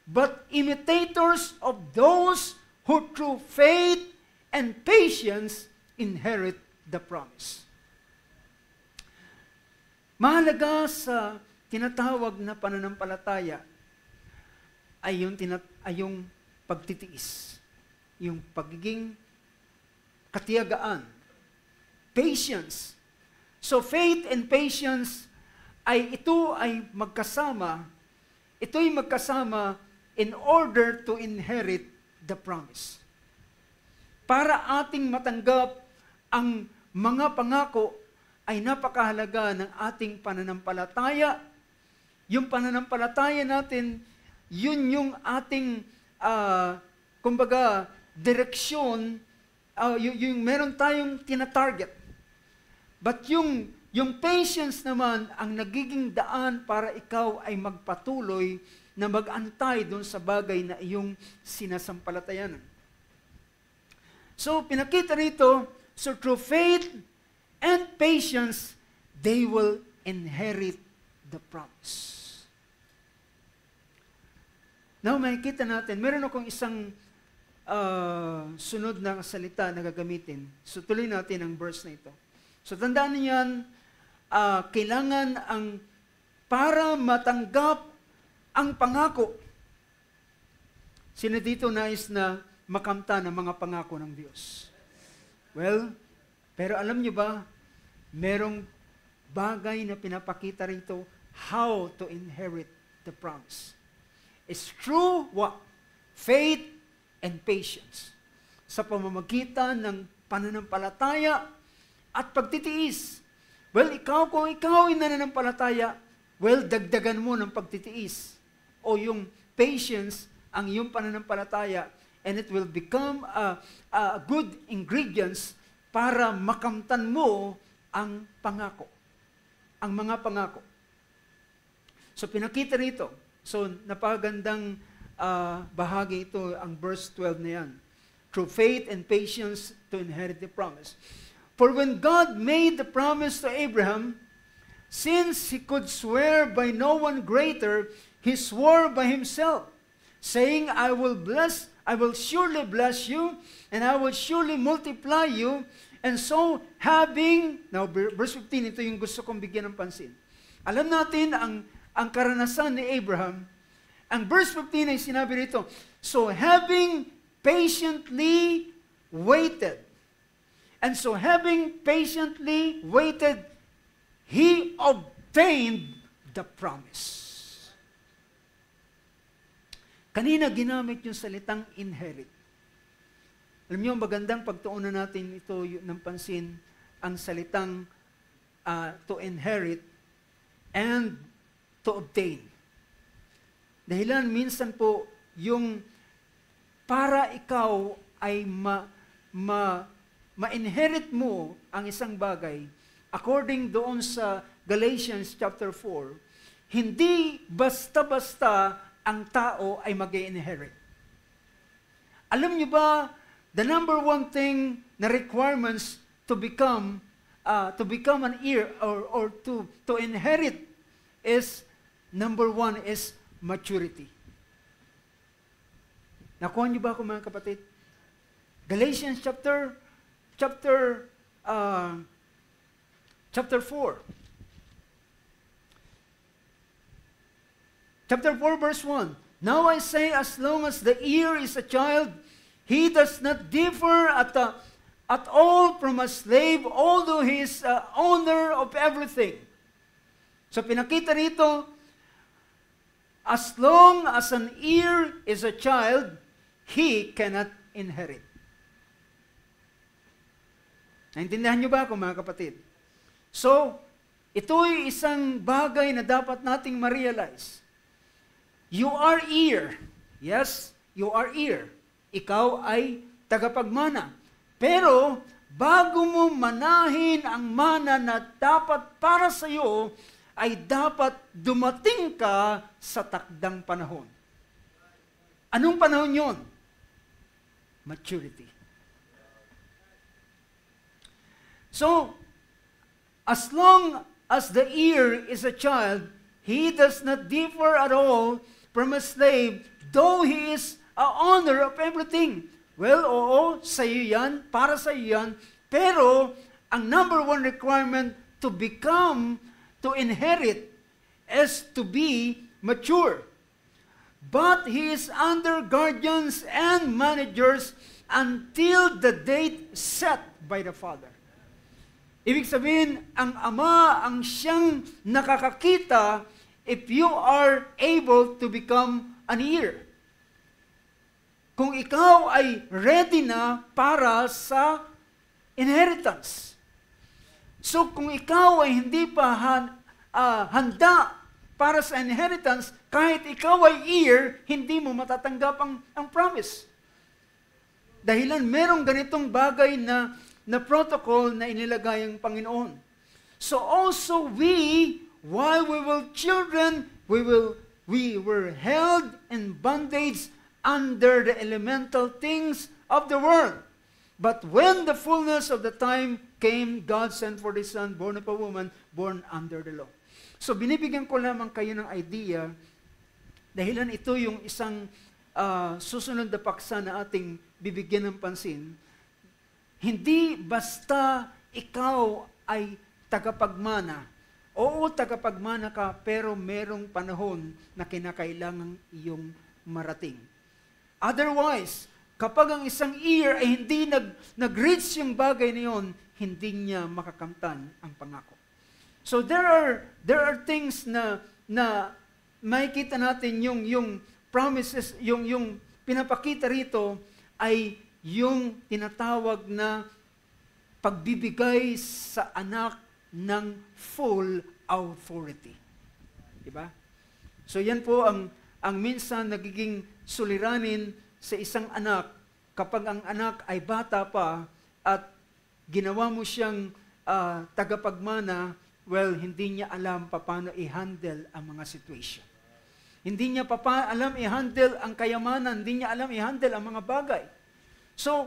but imitators of those who through faith and patience inherit the promise. Mahalaga sa tinatawag na pananampalataya ay yung pagtitiis, yung pagiging katiyagaan, patience. So faith and patience ito'y magkasama in order to inherit the promise. Para ating matanggap ang mga pangako ay napakahalaga ng ating pananampalataya. Yung pananampalataya natin, yun yung ating, direksyon, yung meron tayong tinatarget. But yung patience naman, ang nagiging daan para ikaw ay magpatuloy na mag-antay doon sa bagay na iyong sinasampalatayanan. So, pinakita rito, so through faith and patience, they will inherit the promise. Now, makikita natin, meron akong isang sunod na salita na gagamitin. So, tuloy natin ang verse na ito. So, tandaan niyan, kailangan para matanggap ang pangako. Sino dito nais na makamta ng mga pangako ng Diyos? Well, pero alam niyo ba, merong bagay na pinapakita rito how to inherit the promise. It's through what? Faith and patience. Sa pamamagitan ng pananampalataya at pagtitiis. Well, kung ikaw ay nananampalataya, well, dagdagan mo ng pagtitiis o yung patience ang iyong pananampalataya, and it will become a good ingredients para makamtan mo ang pangako, ang mga pangako. So, pinakita rito. So, napakagandang bahagi ito, ang verse 12 na yan. Through faith and patience to inherit the promise. For when God made the promise to Abraham, since he could swear by no one greater, he swore by himself, saying, I will surely bless you, and I will surely multiply you. And so, now verse 15, ito yung gusto kong bigyan ng pansin. Alam natin ang karanasan ni Abraham. Ang verse 15 ay sinabi rito, so having patiently waited, and so having patiently waited, he obtained the promise. Kanina ginamit yung salitang inherit. Alam niyo, magandang pagtuunan natin ito ng pansin, ang salitang to inherit and to obtain. Dahilan minsan po yung para ikaw ay ma-inherit mo ang isang bagay, according doon sa Galatians chapter 4, hindi basta-basta ang tao ay mag-inherit. Alam niyo ba, the number one thing na requirements to become an heir or to inherit is, number one is maturity. Nakuha niyo ba ako, mga kapatid? Galatians chapter 4. Chapter 4 verse 1. Now I say, as long as the heir is a child, he does not differ at all from a slave, although he is owner of everything. So pinakita rito, as long as an heir is a child, he cannot inherit. Naintindihan niyo ba ako, mga kapatid? So, ito'y isang bagay na dapat nating ma-realize. You are heir. Yes, you are heir. Ikaw ay tagapagmana. Pero, bago mo manahin ang mana na dapat para sa iyo, ay dapat dumating ka sa takdang panahon. Anong panahon yon? Maturity. So, as long as the heir is a child, he does not differ at all from a slave, though he is a owner of everything. Well, oo, sa iyo yan, para sa iyo yan, pero ang number one requirement to become to inherit is to be mature. But he is under guardians and managers until the date set by the Father. Ibig sabihin, ang Ama ang siyang nakakakita if you are able to become an heir. Kung ikaw ay ready na para sa inheritance. So kung ikaw ay hindi pa handa para sa inheritance, kahit ikaw ay heir, hindi mo matatanggap ang promise. Dahilan merong ganitong bagay na protocol na inilagay ang Panginoon. So also we, while we were children, we were held in bondage under the elemental things of the world. But when the fullness of the time came, God sent for His Son, born of a woman, born under the law. So binibigyan ko lamang kayo ng idea, dahilan ito yung isang susunod na paksa na ating bibigyan ng pansin. Hindi basta ikaw ay tagapagmana. Oo, tagapagmana ka, pero merong panahon na kinakailangang iyong marating. Otherwise, kapag ang isang heir ay hindi nag-reach yung bagay na yun, hindi niya makakamtan ang pangako. So there are things na makikita natin yung promises, yung pinapakita rito ay yung tinatawag na pagbibigay sa anak ng full authority. Diba? So yan po ang minsan nagiging suliranin sa isang anak kapag ang anak ay bata pa at ginawa mo siyang tagapagmana, well, hindi niya alam paano i-handle ang mga situation. Hindi niya alam i-handle ang kayamanan, hindi niya alam i-handle ang mga bagay. So,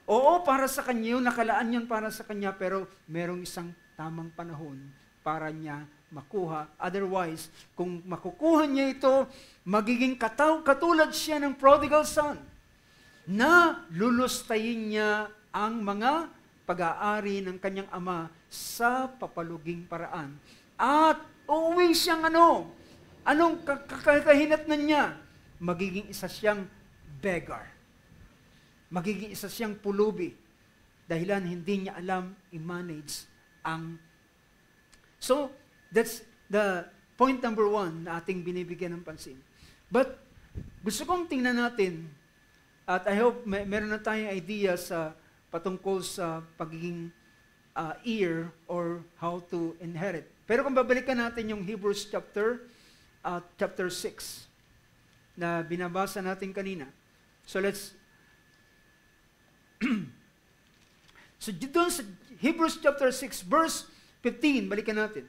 oo, para sa kanya yun, nakalaan yun para sa kanya, pero merong isang tamang panahon para niya makuha. Otherwise, kung makukuha niya ito, magiging katulad siya ng prodigal son, na lulustayin niya ang mga pag-aari ng kanyang ama sa papaluging paraan. At uuwi siyang anong kakahinatnan niya? Magiging isa siyang beggar. Magiging isa siyang pulubi. Dahilan hindi niya alam i-manage ang... So, that's the point number 1 na ating binibigyan ng pansin. But, gusto kong tingnan natin, at I hope meron na tayong idea sa patungkol sa pagiging heir or how to inherit. Pero kung babalikan natin yung Hebrews chapter 6 na binabasa natin kanina. So so doon sa Hebrews chapter 6 verse 15, balikan natin.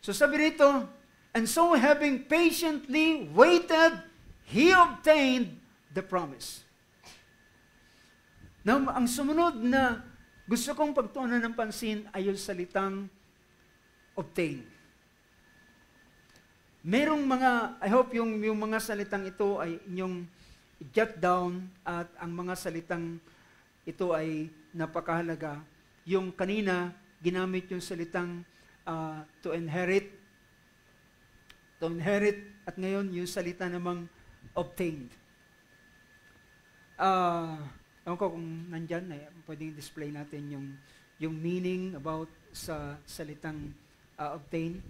So sabi rito, and so having patiently waited, he obtained the promise. Now, ang sumunod na gusto kong pagtuunan ng pansin ay yung salitang obtain. Merong mga, I hope yung mga salitang ito ay inyong jot down at ang mga salitang ito ay napakahalaga. Yung kanina, ginamit yung salitang to inherit, at ngayon yung salita namang obtained. Ewan ko kung nandyan, pwedeng display natin yung meaning about sa salitang obtain.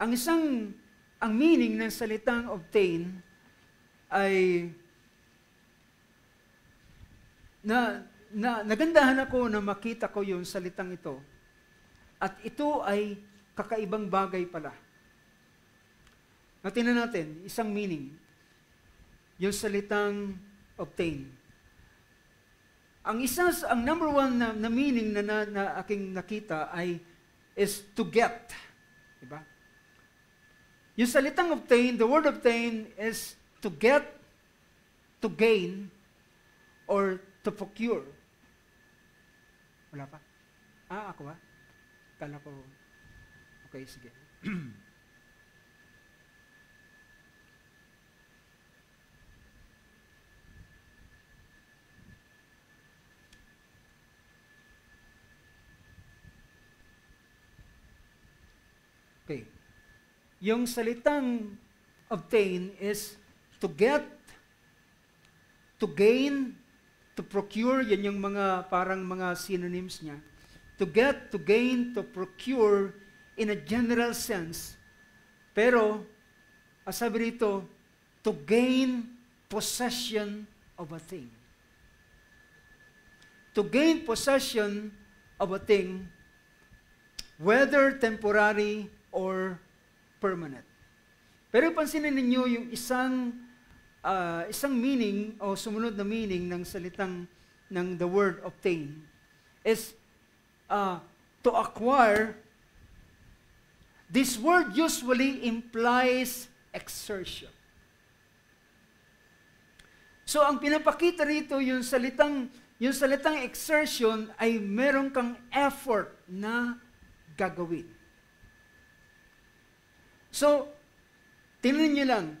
Ang meaning ng salitang obtain ay nagandahan ako na makita ko yung salitang ito. At ito ay kakaibang bagay pala. Tingnan natin, isang meaning. Yung salitang obtain. Ang number 1 na meaning na aking nakita is to get. Diba? Yung salitang obtain, the word obtain is to get, to gain, or to procure. Wala pa? Ako ba? Kala ko, okay, sige. yung salitang obtain is to get, to gain, to procure, yan yung mga parang mga synonyms niya. To get, to gain, to procure in a general sense. Pero, sabi rito, to gain possession of a thing. To gain possession of a thing, whether temporary or permanent. Pero pansinin ninyo yung isang meaning o sumunod na meaning ng salitang ng the word obtain is to acquire. This word usually implies exertion. So ang pinapakita rito yung salitang exertion ay meron kang effort na gagawin. So, tingnan niyo lang,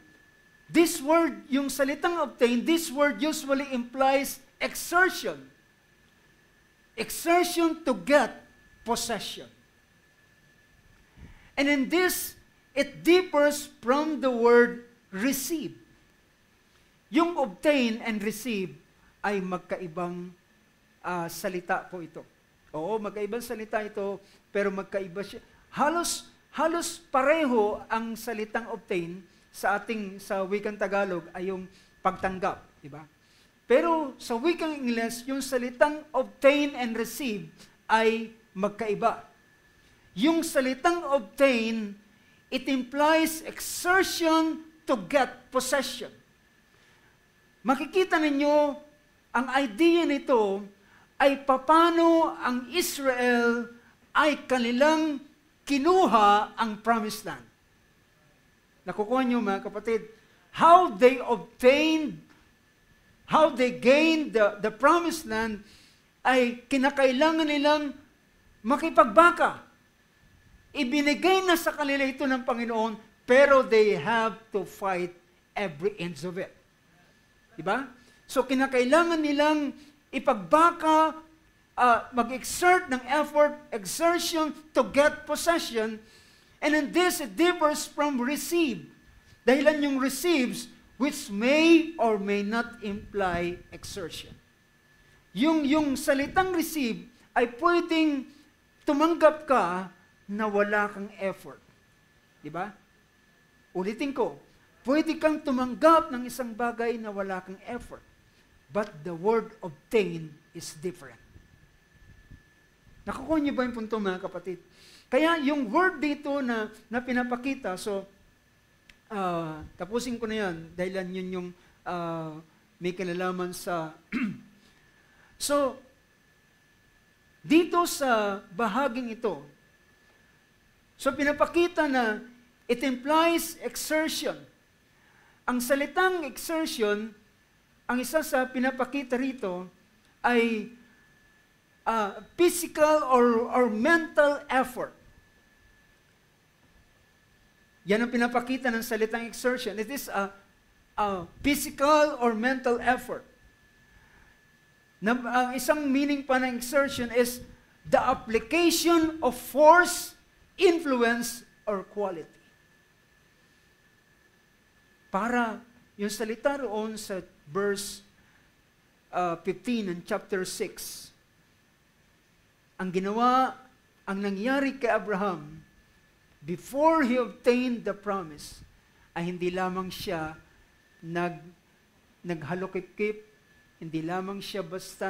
this word, yung salitang obtain, this word usually implies exertion. Exertion to get possession. And in this, it differs from the word receive. Yung obtain and receive ay magkaibang salita po ito. Oo, magkaibang salita ito, pero magkaiba siya. Halos pareho ang salitang obtain sa wikang Tagalog ay yung pagtanggap, di ba? Pero sa wikang Ingles, yung salitang obtain and receive ay magkaiba. Yung salitang obtain, it implies exertion to get possession. Makikita ninyo, ang idea nito ay paano ang Israel ay kanilang kinuha ang promised land. Nakukuha niyo mga kapatid, how they gained the promised land ay kinakailangan nilang makipagbaka. Ibinigay na sa kanila ito ng Panginoon, pero they have to fight every inch of it. Diba? So, kinakailangan nilang ipagbaka, mag-exert ng effort, exertion to get possession, and in this, it differs from receive. Dahilan yung receives, which may or may not imply exertion. Yung salitang receive ay pwedeng tumanggap ka na wala kang effort. Diba? Ulitin ko, pwede kang tumanggap ng isang bagay na wala kang effort. But the word obtain is different. Nakukuha niyo ba yung punto mga kapatid? Kaya yung word dito na pinapakita, so tapusin ko na yan dahil yun yung may kinalaman sa so dito sa bahaging ito, so pinapakita na it implies exertion. Ang salitang exertion, ang isa sa pinapakita rito ay physical or mental effort. Yan ang pinapakita ng salitang exertion. It is a physical or mental effort. Ang isang meaning pa ng exertion is the application of force, influence, or quality. Para yung salita roon sa verse 15 ng chapter 6, ang nangyari kay Abraham, before he obtained the promise, ay hindi lamang siya naghalokip-kip, hindi lamang siya basta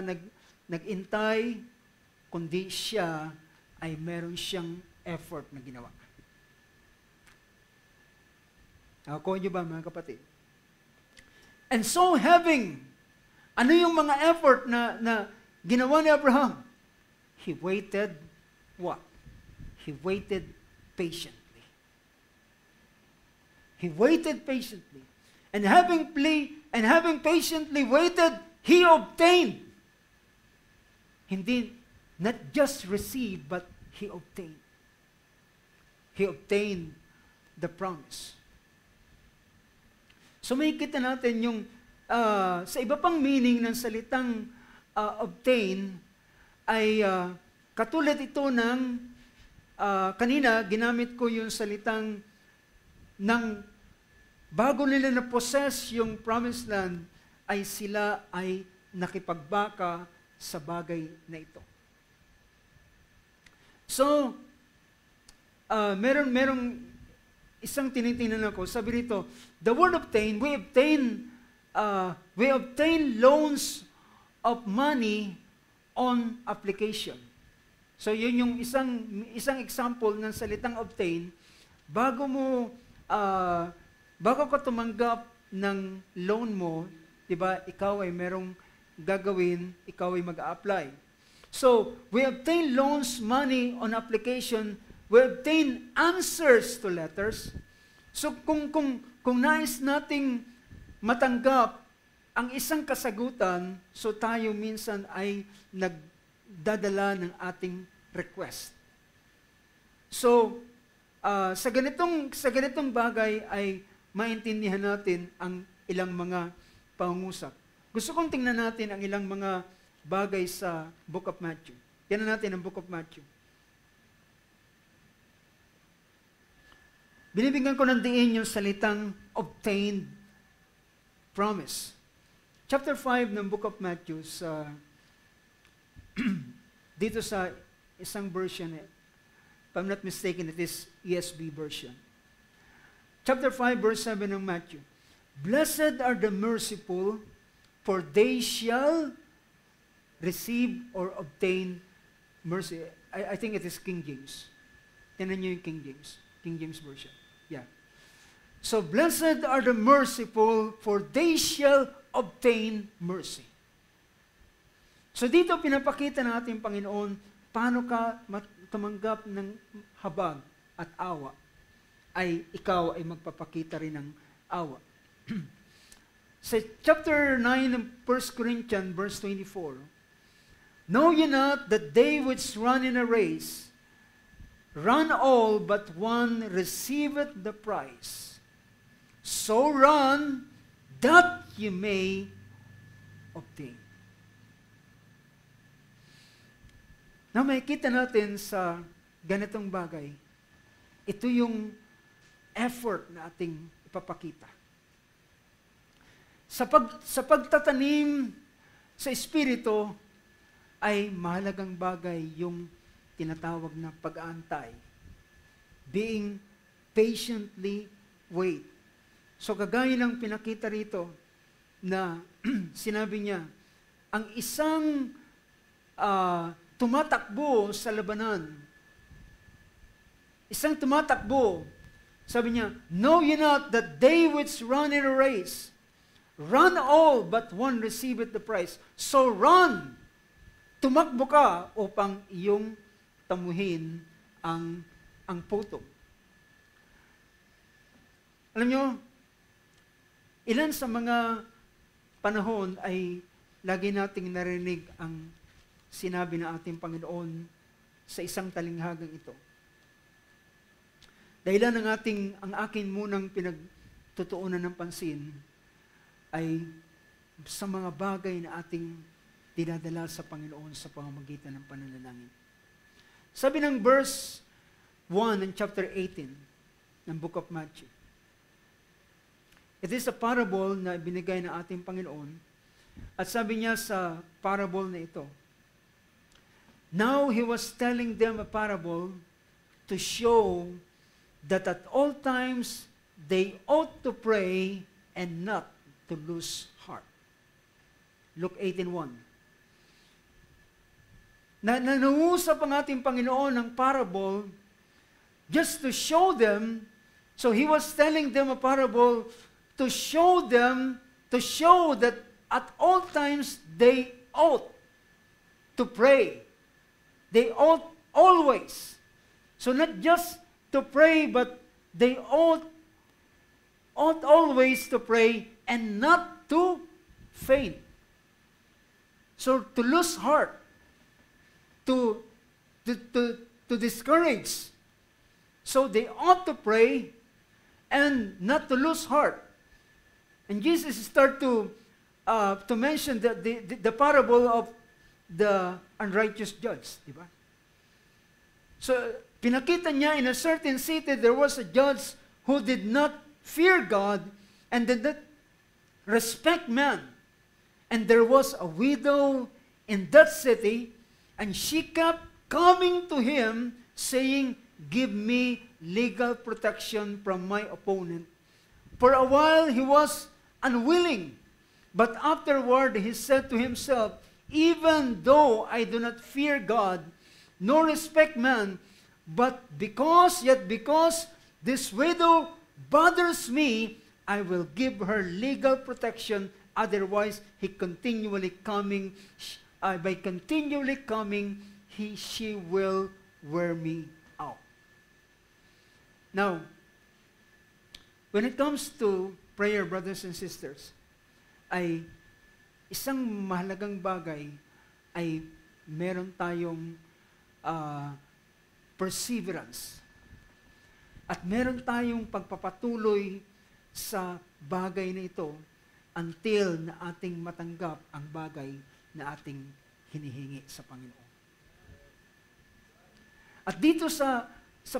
nagintay, kundi siya ay meron siyang effort na ginawa. Nakukuha niyo ba mga kapatid? And so ano yung mga effort na ginawa ni Abraham? He waited what? He waited patiently. He waited patiently. And having patiently waited, he obtained. Hindi, not just received, but he obtained. He obtained the promise. So may kita natin yung sa iba pang meaning ng salitang obtain ay katulad ito ng kanina ginamit ko yung salitang nang bago nila na-possess yung promised land, ay sila ay nakipagbaka sa bagay na ito. So, merong isang tinitingnan ako, sabi rito, the word obtain, we obtain loans of money on application. So, yun yung isang example ng salitang obtain. Bago ka tumanggap ng loan mo, diba, ikaw ay merong gagawin, ikaw ay mag-a-apply. So, we obtain loans, money on application, we obtain answers to letters. So, kung nais nating matanggap ang isang kasagutan, so tayo minsan ay nagdadala ng ating request. So, sa ganitong bagay ay maintindihan natin ang ilang mga pangungusap. Gusto kong tingnan natin ang ilang mga bagay sa Book of Matthew. Tingnan natin ang Book of Matthew. Binibigyan ko ng diin yung salitang obtained promise. Chapter 5 ng Book of Matthew, dito sa isang version, if I'm not mistaken, it is ESV version. Chapter 5, verse 7 ng Matthew. Blessed are the merciful, for they shall receive or obtain mercy. I think it is King James. Tingnan niyo yung King James version. Yeah. So, blessed are the merciful, for they shall obtain mercy. So, dito pinapakita natin, Panginoon, paano ka tumanggap ng habag at awa, ay ikaw ay magpapakita rin ng awa. Sa chapter 9 ng 1 Corinthians, verse 24, know ye not that they which run in a race, run all, but one receiveth the prize. So run, that ye may obtain. Na makikita natin sa ganitong bagay, ito yung effort na ating ipapakita. Sa pagtatanim sa Espiritu, ay mahalagang bagay yung tinatawag na pag-aantay. Being patiently wait. So kagaya ng pinakita rito na sinabi niya, ang isang tumatakbo sa labanan, sabi niya, know ye not that they which run in a race, run all, but one receiveth the prize. So run! Tumakbo ka upang iyong tamuhin ang puto. Alam nyo, ilan sa mga panahon ay lagi nating narinig ang sinabi ng ating Panginoon sa isang talinghagang ito. Dahilan ang akin munang pinagtutuunan ng pansin ay sa mga bagay na ating dinadala sa Panginoon sa pamamagitan ng pananalangin. Sabi ng verse 1 in chapter 18 ng Book of Matthew, it is a parable na binigay ng ating Panginoon, at sabi niya sa parable na ito, now he was telling them a parable to show that at all times they ought to pray and not to lose heart. Luke 18:1. Nanuusap ang ating Panginoon ng parable just to show them, so he was telling them a parable to show that at all times they ought to pray. They ought always. So not just to pray, but they ought always to pray and not to faint. So to lose heart, to discourage. So they ought to pray and not to lose heart. And Jesus start to mention the parable of the unrighteous judge, di ba? So pinakita niya, in a certain city there was a judge who did not fear God and did not respect man. And there was a widow in that city, and she kept coming to him, saying, "Give me legal protection from my opponent." For a while he was unwilling, but afterward he said to himself, "Even though I do not fear God, nor respect man, yet because this widow bothers me, I will give her legal protection. Otherwise, by continually coming, she will wear me out." Now, when it comes to prayer, brothers and sisters, ay isang mahalagang bagay ay meron tayong perseverance. At meron tayong pagpapatuloy sa bagay na ito until na ating matanggap ang bagay na ating hinihingi sa Panginoon. At dito sa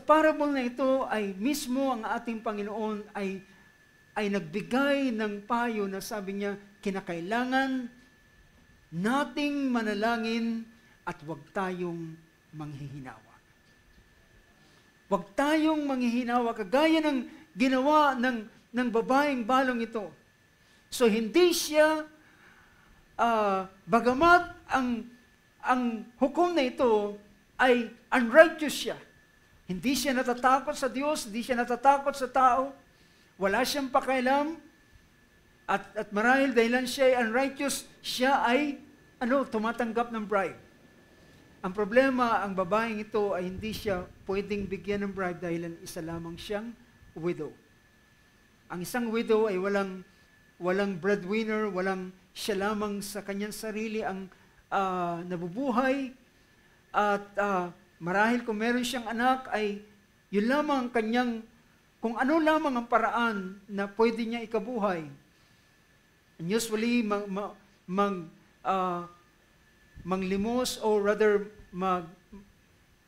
parable na ito ay mismo ang ating Panginoon ay nagbigay ng payo na sabi niya, kinakailangan nating manalangin at huwag tayong manghihinawa. Huwag tayong manghihinawa kagaya ng ginawa ng babaeng balong ito. So hindi siya, bagamat ang hukom na ito ay unrighteous siya. Hindi siya natatakot sa Diyos, hindi siya natatakot sa tao, wala siyang pakialam, at marahil dahilan siya ay unrighteous, siya ay tumatanggap ng bribe. Ang problema, ang babaeng ito ay hindi siya pwedeng bigyan ng bribe dahil isa lamang siyang widow. Ang isang widow ay walang breadwinner, siya lamang sa kanyang sarili ang nabubuhay, at marahil kung meron siyang anak ay yun lamang kung ano lamang ang paraan na pwede niya ikabuhay. And usually, manglimos o rather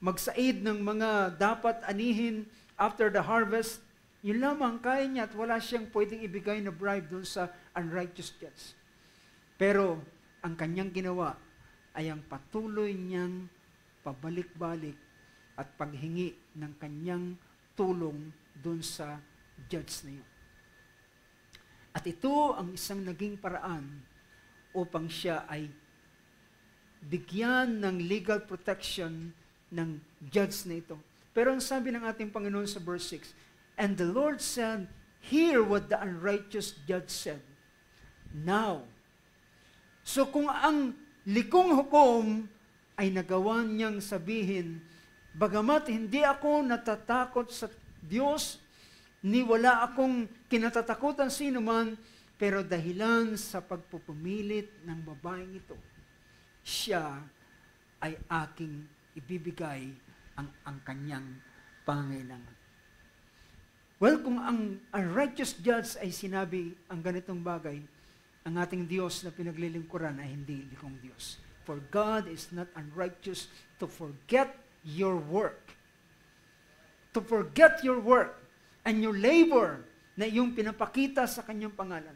magsaid ng mga dapat anihin after the harvest, yun lamang kaya niya at wala siyang pwedeng ibigay na bribe doon sa unrighteous judge. Pero ang kanyang ginawa ay ang patuloy niyang pabalik-balik at paghingi ng kanyang tulong doon sa judge na yun. At ito ang isang naging paraan upang siya ay bigyan ng legal protection ng judge na ito. Pero ang sabi ng ating Panginoon sa verse 6, "And the Lord said, hear what the unrighteous judge said. Now." So kung ang likong hukom ay nagawa niyang sabihin, bagamat hindi ako natatakot sa Diyos, ni wala akong kinatatakutan sino man, pero dahilan sa pagpupumilit ng babaeng ito, siya ay aking ibibigay ang kanyang pangailangan. Well, kung ang righteous judge ay sinabi ang ganitong bagay, ang ating Diyos na pinaglilingkuran ay hindi likong Diyos. For God is not unrighteous to forget your work. To forget your work and your labor na iyong pinapakita sa kanyang pangalan.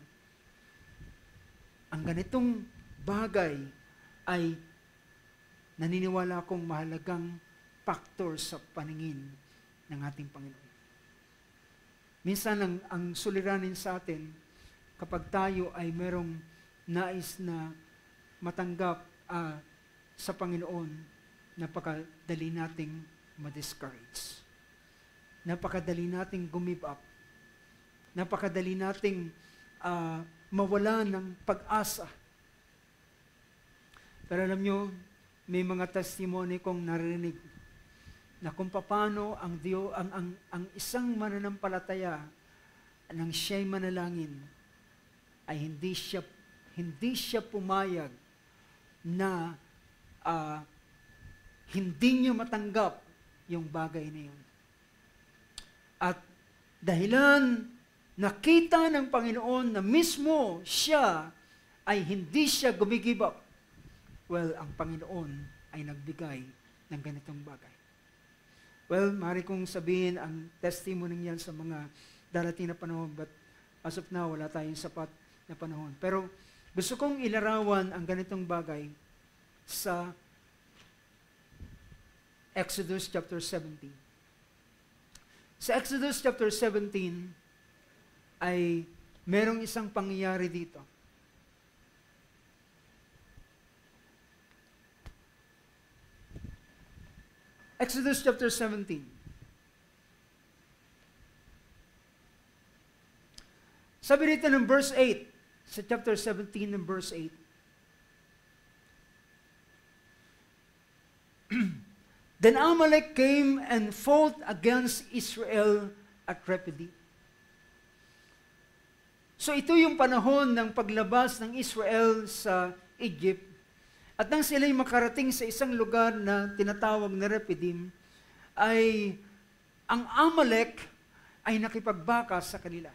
Ang ganitong bagay ay naniniwala akong mahalagang factor sa paningin ng ating Panginoon. Minsan ang suliranin sa atin, kapag tayo ay merong nais na matanggap sa Panginoon, napakadali nating ma-discourage. Napakadali nating gumive up. Napakadali nating mawala ng pag-asa. Pero alam nyo, may mga testimony kong narinig na kung paano ang isang mananampalataya nang siya'y manalangin ay hindi siya pumayag na hindi niya matanggap yung bagay na yun. At dahilan nakita ng Panginoon na mismo siya ay hindi siya gumigive up, well, ang Panginoon ay nagbigay ng ganitong bagay. Well, maaari kong sabihin ang testimony niyan sa mga darating na panahon. But as of now, wala tayong sapat na panahon. Pero gusto kong ilarawan ang ganitong bagay sa Exodus chapter 17. Sa Exodus chapter 17 ay merong isang pangyayari dito. Exodus chapter 17. Sabi rito ng verse 8, sa chapter 17 ng verse 8. Then Amalek came and fought against Israel at Rephidim. So ito yung panahon ng paglabas ng Israel sa Egypt. At nang sila'y makarating sa isang lugar na tinatawag na Rephidim, ay ang Amalek ay nakipagbaka sa kanila.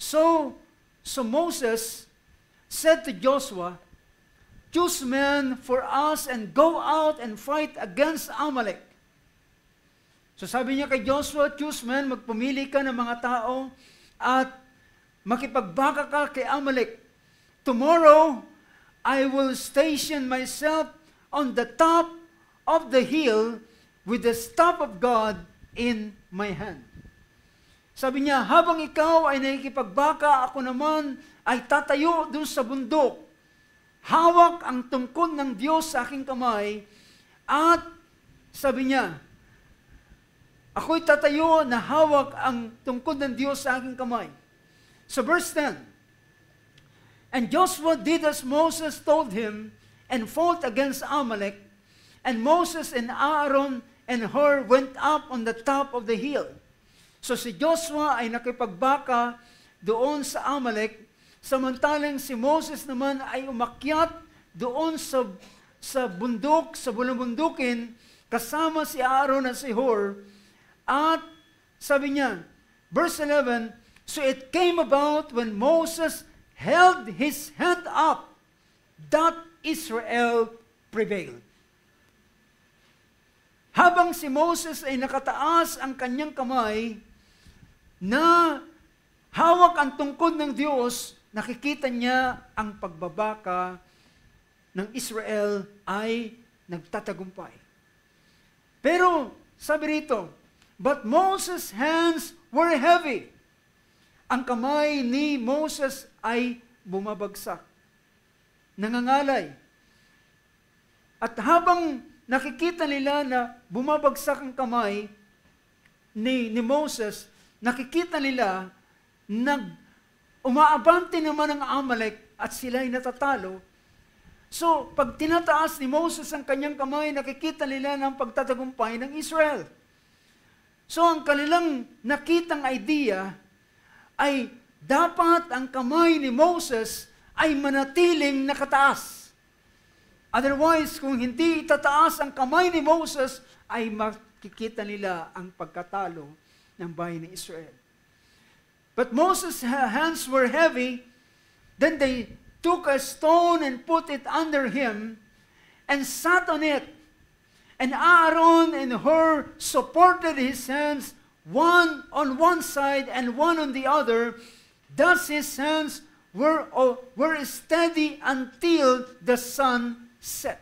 So Moses said to Joshua, "Choose men for us and go out and fight against Amalek." So sabi niya kay Joshua, choose men, magpumili ka ng mga tao at makipagbaka ka kay Amalek. Tomorrow, I will station myself on the top of the hill with the staff of God in my hand. Sabi niya, habang ikaw ay nakikipagbaka, ako naman ay tatayo dun sa bundok. Hawak ang tungkod ng Diyos sa aking kamay at sabi niya, ako'y tatayo na hawak ang tungkod ng Diyos sa aking kamay. So verse 10, and Joshua did as Moses told him and fought against Amalek, and Moses and Aaron and Hur went up on the top of the hill. So si Joshua ay nakipagbaka doon sa Amalek, samantalang si Moses naman ay umakyat doon sa bundok, sa bulambundukin, kasama si Aaron at si Hur. At sabi niya, verse 11, so it came about when Moses held his hand up that Israel prevailed. Habang si Moses ay nakataas ang kanyang kamay, na hawak ang tungkod ng Diyos, nakikita niya ang pagbabaka ng Israel ay nagtatagumpay. Pero, sabi rito, but Moses' hands were heavy. Ang kamay ni Moses ay bumabagsak, nangangalay. At habang nakikita nila na bumabagsak ang kamay ni Moses, nakikita nila na umaabante naman ang Amalek at sila'y natatalo. So, pag tinataas ni Moses ang kanyang kamay, nakikita nila ng pagtatagumpay ng Israel. So, ang kanilang nakitang idea ay dapat ang kamay ni Moses ay manatiling nakataas. Otherwise, kung hindi itataas ang kamay ni Moses, ay makikita nila ang pagkatalo ng bayan ng Israel. But Moses' hands were heavy, then they took a stone and put it under him and sat on it. And Aaron and Hur supported his hands, one on one side and one on the other. Thus his hands were steady until the sun set.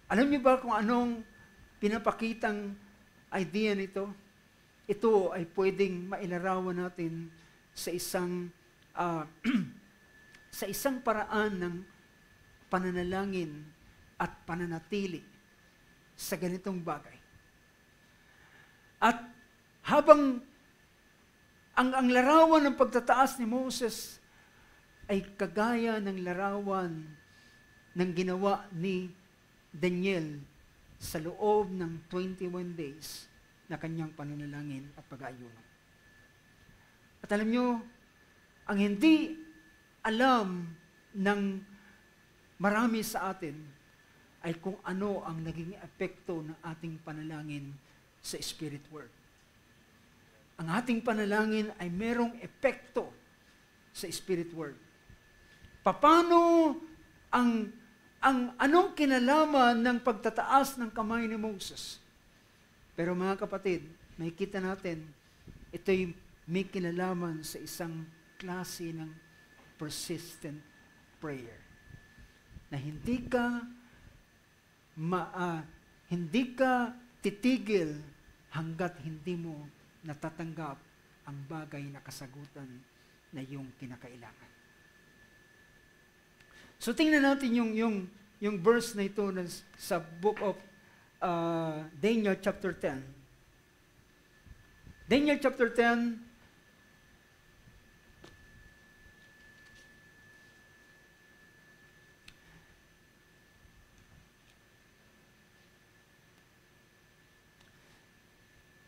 Alam niyo ba kung anong pinapakitang idea nito? Ito ay pwedeng mailarawan natin sa isang sa isang paraan ng pananalangin at pananatili sa ganitong bagay. At habang ang larawan ng pagtataas ni Moses ay kagaya ng larawan ng ginawa ni Daniel sa loob ng 21 days na kanyang pananalangin at pag-aayuno. At alam nyo, ang hindi alam ng marami sa atin ay kung ano ang naging epekto ng ating panalangin sa Spirit World. Ang ating panalangin ay merong epekto sa Spirit World. Paano ang anong kinalaman ng pagtataas ng kamay ni Moses? Pero mga kapatid, makikita natin ito'y may kinalaman sa isang klase ng persistent prayer. Na hindi ka titigil hanggat hindi mo natatanggap ang bagay na kasagutan na iyong kinakailangan. So tingnan natin yung verse na ito sa book of Daniel chapter 10. Daniel chapter 10,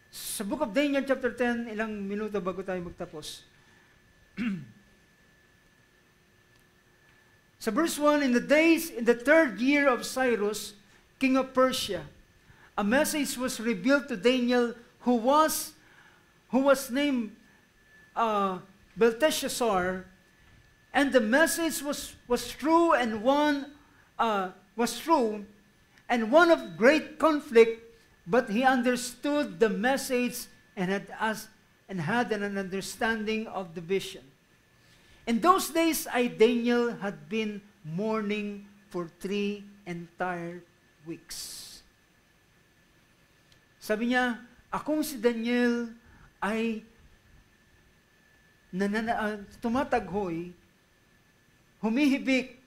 sa book of Daniel chapter 10, ilang minuto bago tayo magtapos. Sa verse 1, in the third year of Cyrus, king of Persia, a message was revealed to Daniel, who was named Belteshazzar, and the message was true and one of great conflict. But he understood the message and had an understanding of the vision. In those days, Daniel, had been mourning for 3 entire weeks. Sabi niya, akong si Daniel ay tumataghoy, humihibik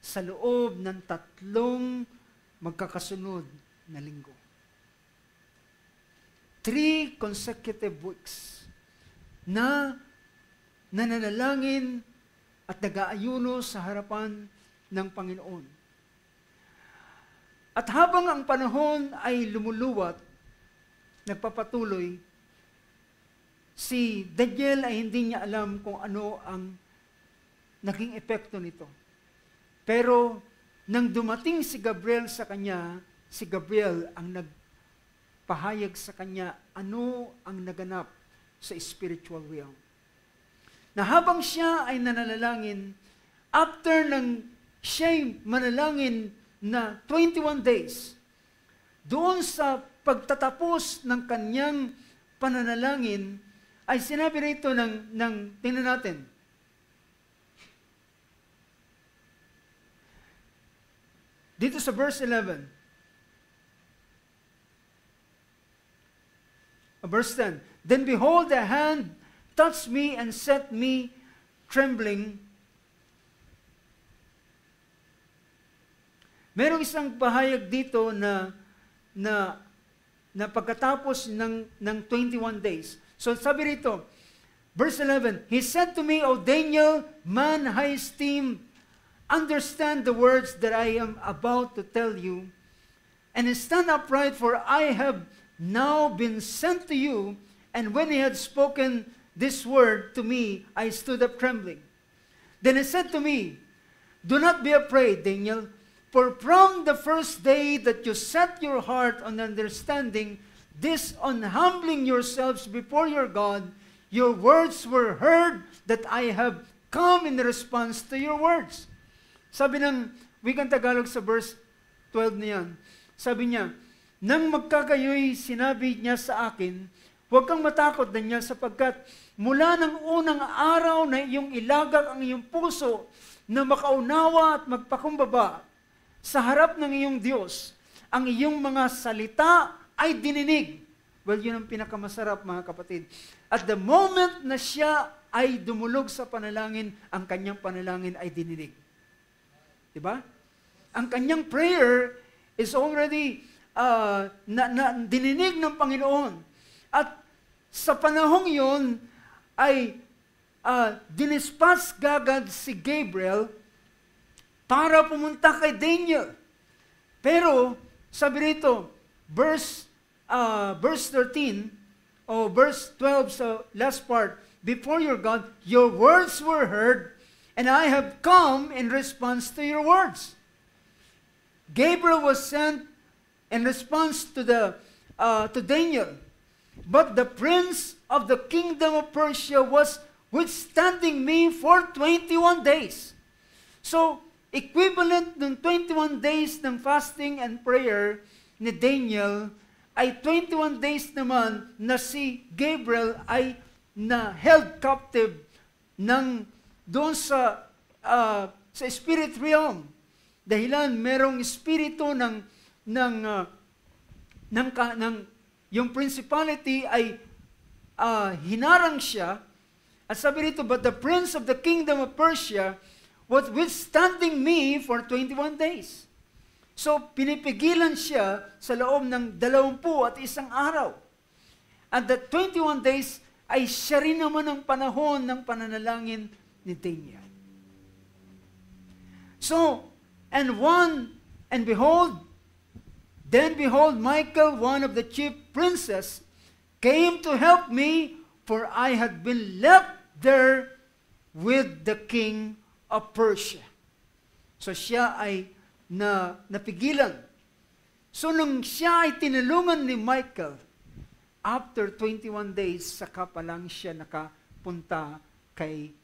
sa loob ng 3 magkakasunod na linggo. 3 consecutive weeks na nananalangin at nag-aayuno sa harapan ng Panginoon. At habang ang panahon ay lumuluwat, nagpapatuloy, si Daniel ay hindi niya alam kung ano ang naging epekto nito. Pero nang dumating si Gabriel sa kanya, si Gabriel ang pahayag sa kanya ano ang naganap sa spiritual realm. Na habang siya ay nananalangin, after ng siya'y manalangin na 21 days, doon sa pagtatapos ng kanyang pananalangin, ay sinabi rito tingnan natin, dito sa verse 11, verse 10, then behold, a hand touched me and set me trembling. Merong isang pahayag dito na pagkatapos ng 21 days. So sabi rito, verse 11, he said to me, O Daniel, man high esteemed, understand the words that I am about to tell you, and stand upright, for I have now been sent to you. And when he had spoken this word to me, I stood up trembling. Then he said to me, do not be afraid, Daniel, for from the first day that you set your heart on understanding this, on humbling yourselves before your God, your words were heard, that I have come in response to your words. Sabi ng wikang Tagalog sa verse 12 na yan, sabi niya, nang magkagayoy, sinabi niya sa akin, huwag kang matakot, Daniel, sapagkat mula ng unang araw na iyong ilagak ang iyong puso na makaunawa at magpakumbaba sa harap ng iyong Diyos, ang iyong mga salita ay dininig. Well, yun ang pinakamasarap, mga kapatid. At the moment na siya ay dumulog sa panalangin, ang kanyang panalangin ay dininig. Diba? Ang kanyang prayer is already dininig ng Panginoon. At sa panahong yun, ay dinispas gagad si Gabriel para pumunta kay Daniel. Pero, sabi rito, verse 13, o verse 12 sa last part, before your God, your words were heard, and I have come in response to your words. Gabriel was sent in response to Daniel. But the prince of the kingdom of Persia was withstanding me for 21 days. So, equivalent ng 21 days ng fasting and prayer ni Daniel ay 21 days naman na si Gabriel ay na held captive doon sa spirit realm. Dahilan merong espiritu yung principality ay hinarang siya. At sabi rito, but the prince of the kingdom of Persia was withstanding me for 21 days. So, pinipigilan siya sa loob ng 21 araw. At the 21 days ay siya rin naman ang panahon ng pananalangin ni Daniel. So, and behold, Michael, one of the chief princes, came to help me, for I had been left there with the king of Persia. So siya ay napigilan. So nung siya ay tinulungan ni Michael, after 21 days, saka pa lang siya nakapunta kay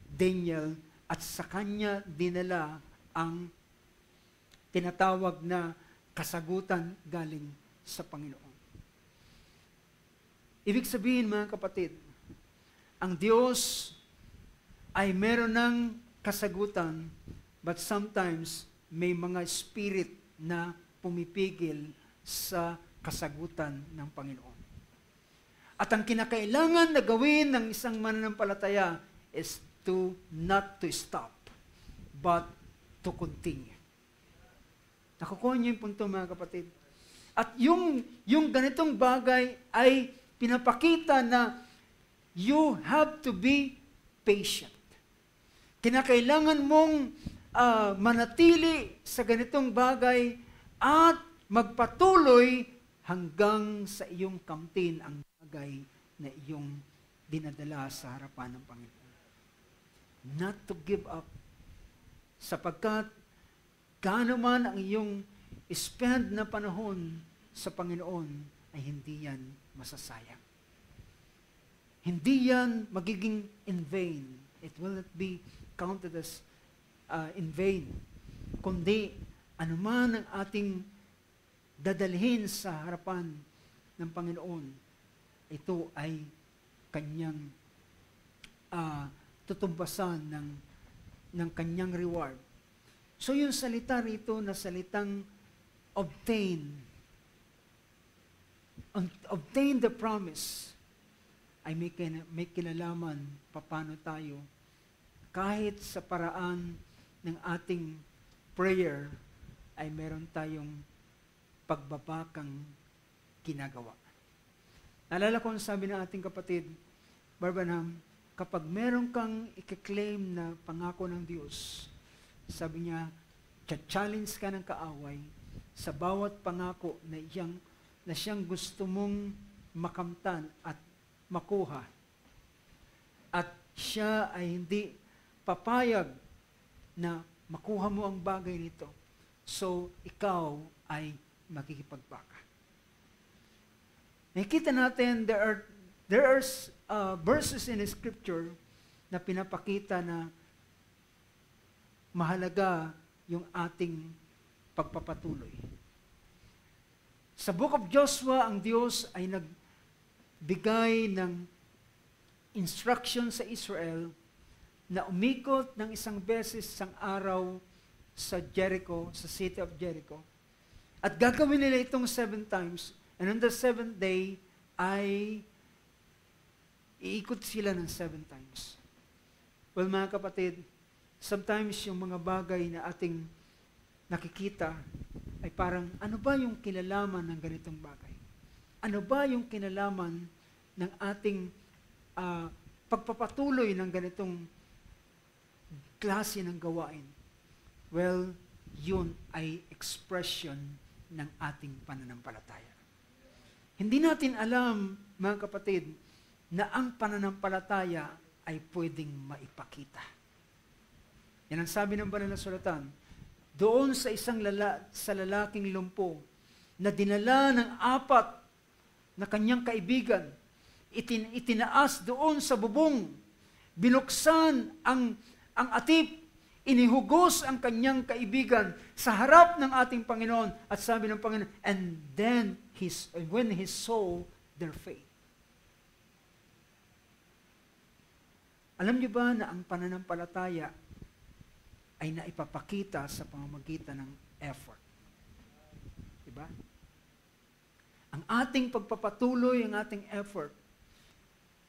Daniel at sa kanya dinala ang tinatawag na kasagutan galing sa Panginoon. Ibig sabihin, mga kapatid, ang Diyos ay meron ng kasagutan, but sometimes may mga spirit na pumipigil sa kasagutan ng Panginoon. At ang kinakailangan na gawin ng isang mananampalataya is not to stop, but to continue. Nakukuha niyo yung punto, mga kapatid. At yung ganitong bagay ay pinapakita na you have to be patient. Kinakailangan mong manatili sa ganitong bagay at magpatuloy hanggang sa iyong kamtin ang bagay na iyong dinadala sa harapan ng Panginoon. Not to give up, sapagkat gaano man ang iyong spend na panahon sa Panginoon ay hindi yan masasayang. Hindi yan magiging in vain. It will not be counted as in vain. Kundi, anuman ang ating dadalhin sa harapan ng Panginoon, ito ay kanyang tutumbasan ng kanyang reward. So yung salita rito na salitang obtain the promise, ay may kinalaman paano tayo kahit sa paraan ng ating prayer ay meron tayong pagbabakang ginagawa. Naalala ko ang sabi ng ating kapatid Barbanam, kapag meron kang i-claim na pangako ng Diyos, sabi niya, challenge ka ng kaaway sa bawat pangako na siyang gusto mong makamtan at makuha. At siya ay hindi papayag na makuha mo ang bagay nito. So, ikaw ay makikipagbaka. Nakikita natin, there are verses in the Scripture na pinapakita na mahalaga yung ating pagpapatuloy. Sa Book of Joshua, ang Diyos ay nagbigay ng instruction sa Israel na umikot ng isang beses isang araw sa Jericho, sa city of Jericho. At gagawin nila itong 7 times. And on the 7th day, ay iikot sila ng 7 times. Well, mga kapatid, sometimes yung mga bagay na ating nakikita ay parang, ano ba yung kinalaman ng ganitong bagay? Ano ba yung kinalaman ng ating pagpapatuloy ng ganitong klase ng gawain? Well, yun ay expression ng ating pananampalataya. Hindi natin alam, mga kapatid, na ang pananampalataya ay pwedeng maipakita. Yan ang sabi ng Banal na Sulatan. Doon sa sa lalaking lumpo na dinala ng 4 na kanyang kaibigan, itinaas doon sa bubong, binuksan ang atip, inihugos ang kanyang kaibigan sa harap ng ating Panginoon at sabi ng Panginoon, and then when he saw their faith. Alam niyo ba na ang pananampalataya ay naipapakita sa pamamagitan ng effort? Diba? Ang ating pagpapatuloy, ang ating effort,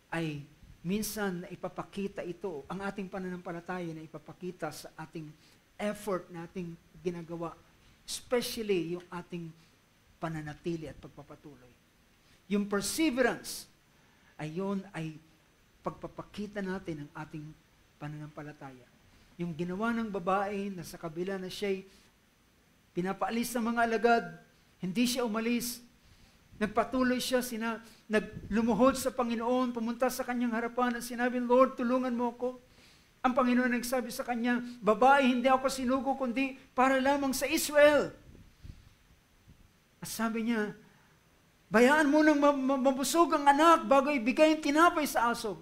ay minsan naipapakita ito, ang ating pananampalataya na ipapakita sa ating effort na ating ginagawa, especially yung ating pananatili at pagpapatuloy. Yung perseverance, ay pagpapakita natin ng ating pananampalataya. Yung ginawa ng babae na sa kabila na siya'y pinapaalis ng mga alagad, hindi siya umalis, nagpatuloy siya, naglumuhod sa Panginoon, pumunta sa kanyang harapan at sinabi, Lord, tulungan mo ako. Ang Panginoon nagsabi sa kanya, babae, hindi ako sinugo kundi para lamang sa Israel. At sabi niya, bayaan mo nang mabusog ang anak bago ibigay ang tinapay sa aso.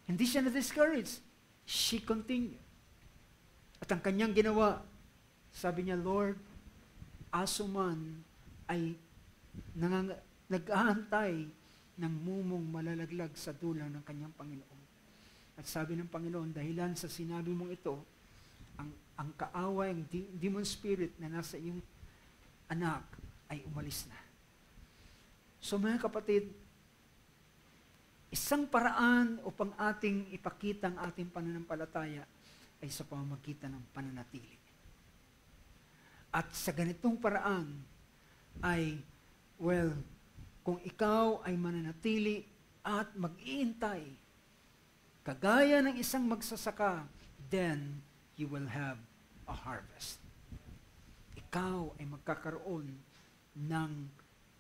Hindi siya na-discouraged. She continued. At ang kanyang ginawa, sabi niya, Lord, aso man ay nag-aantay ng mumong malalaglag sa dulang ng kanyang Panginoon. At sabi ng Panginoon, dahilan sa sinabi mong ito, ang kaaway, ang demon spirit na nasa iyong anak ay umalis na. So mga kapatid, isang paraan upang ating ipakita ang ating pananampalataya ay sa pamamagitan ng pananatili. At sa ganitong paraan ay, kung ikaw ay mananatili at mag-iintay, kagaya ng isang magsasaka, then you will have a harvest. Ikaw ay magkakaroon ng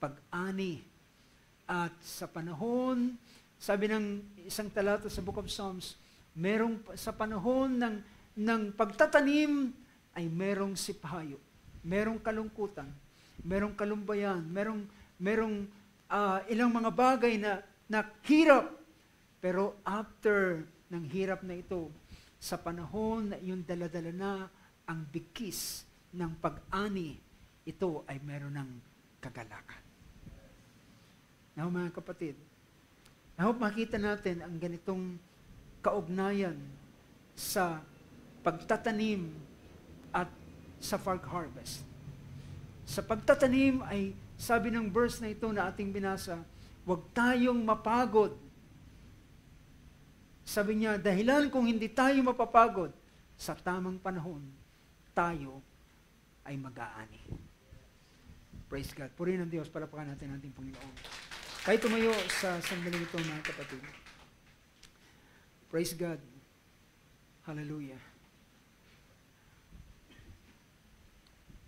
pag-ani. At sa panahon, sabi ng isang talata sa Book of Psalms, sa panahon ng pagtatanim ay merong sipahayo, merong kalungkutan, merong kalumbayan, merong ilang mga bagay na hirap. Pero after ng hirap na ito, sa panahon na iyong daladala na ang bigkis ng pag-ani, ito ay meron ng kagalakan. Now mga kapatid, I hope makita natin ang ganitong kaugnayan sa pagtatanim at sa pag-harvest. Sa pagtatanim ay, sabi ng verse na ito na ating binasa, huwag tayong mapagod. Sabi niya, dahilan kung hindi tayo mapapagod, sa tamang panahon, tayo ay mag-aani. Praise God. Purihin ng Diyos, palapakan natin ang ating Panginoon. Kahit tumayo sa sandaling ito, mga kapatid. Praise God. Hallelujah.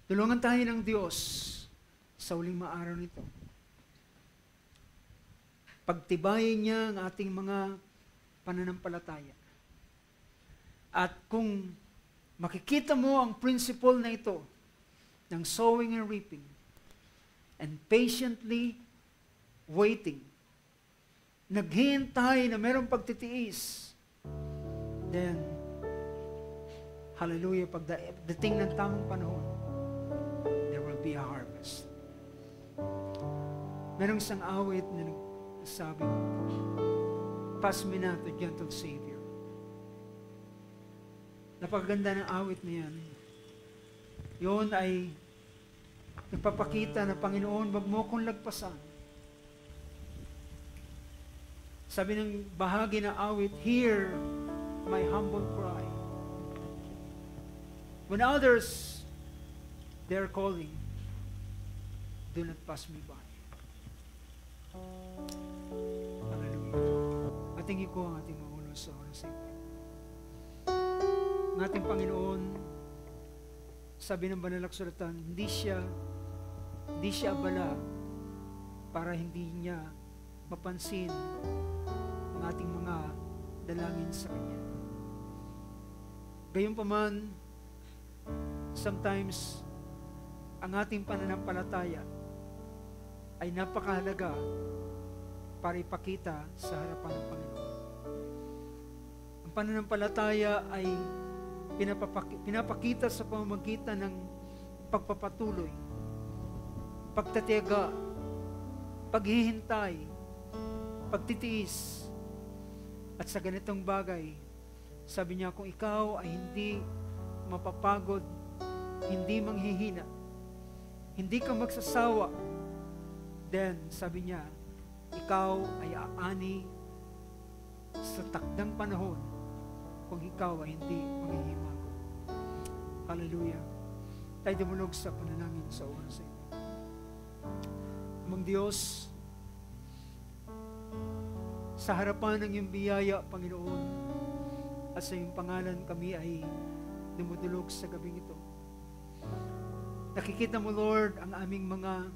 Tulungan tayo ng Diyos sa uling maaraw nito. Pagtibayin niya ang ating mga pananampalataya. At kung makikita mo ang principle na ito ng sowing and reaping and patiently waiting, naghihintay na merong pagtitiis, then, hallelujah, pagdating ng tamang panahon, there will be a harvest. Merong isang awit na nagsabi, pass me not the gentle Savior. Napakaganda ng awit na yan. Yun ay nagpapakita na, Panginoon, wag mo akong lagpasan. Sabi ng bahagi ng awit, hear my humble cry. When others, they're calling, do not pass me by. Hallelujah. Ating iko ang ating mga ulo sa oras ito. Ang ating Panginoon, sabi ng banal na kasulatan, hindi siya abala para hindi niya mapansin ang ating mga dalangin sa Kanya. Gayunpaman, sometimes, ang ating pananampalataya ay napakahalaga para ipakita sa harapan ng Panginoon. Ang pananampalataya ay pinapakita sa pamamagitan ng pagpapatuloy, pagtatiyaga, paghihintay, pagtitiis. At sa ganitong bagay, sabi niya, kung ikaw ay hindi mapapagod, hindi manghihina, hindi ka magsasawa, then, sabi niya, ikaw ay aani sa takdang panahon kung ikaw ay hindi manghihimago. Hallelujah. Tayo dumulog sa panalangin sa oras sa ito. Amang Diyos, sa harapan ng iyong biyaya, Panginoon, at sa iyong pangalan kami ay dumudulog sa gabing ito. Nakikita mo, Lord, ang aming mga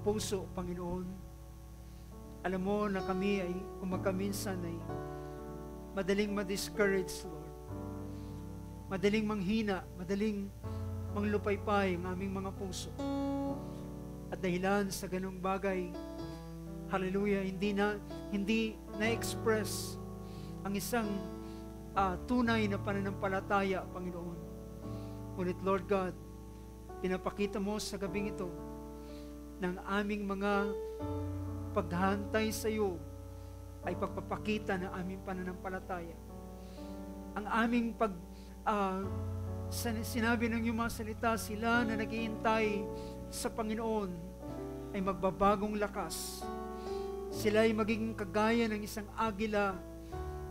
puso, Panginoon. Alam mo na kami ay kumakaminsan ay madaling ma-discourage, Lord. Madaling manghina, madaling manglupaypay ang aming mga puso. At dahilan sa ganung bagay, hallelujah, hindi na-express ang isang tunay na pananampalataya, Panginoon. Ngunit, Lord God, pinapakita mo sa gabing ito ng aming mga paghahantay sa iyo ay pagpapakita ng aming pananampalataya. Ang aming sinabi ng iyong mga salita, sila na naghihintay sa Panginoon ay magbabagong lakas. Sila ay magiging kagaya ng isang agila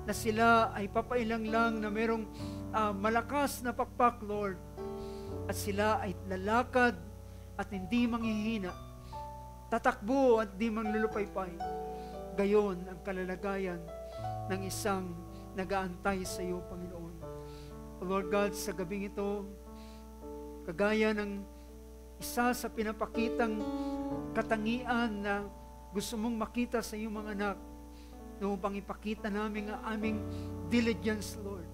na sila ay papailang lang na merong malakas na pakpak, Lord. At sila ay lalakad at hindi manghihina. Tatakbo at di manglulupaypay. Gayon ang kalalagayan ng isang nag-aantay sa iyo, Panginoon. Lord God, sa gabing ito, kagaya ng isa sa pinapakitang katangian na gusto mong makita sa iyong mga anak, upang ipakita namin ang aming diligence, Lord.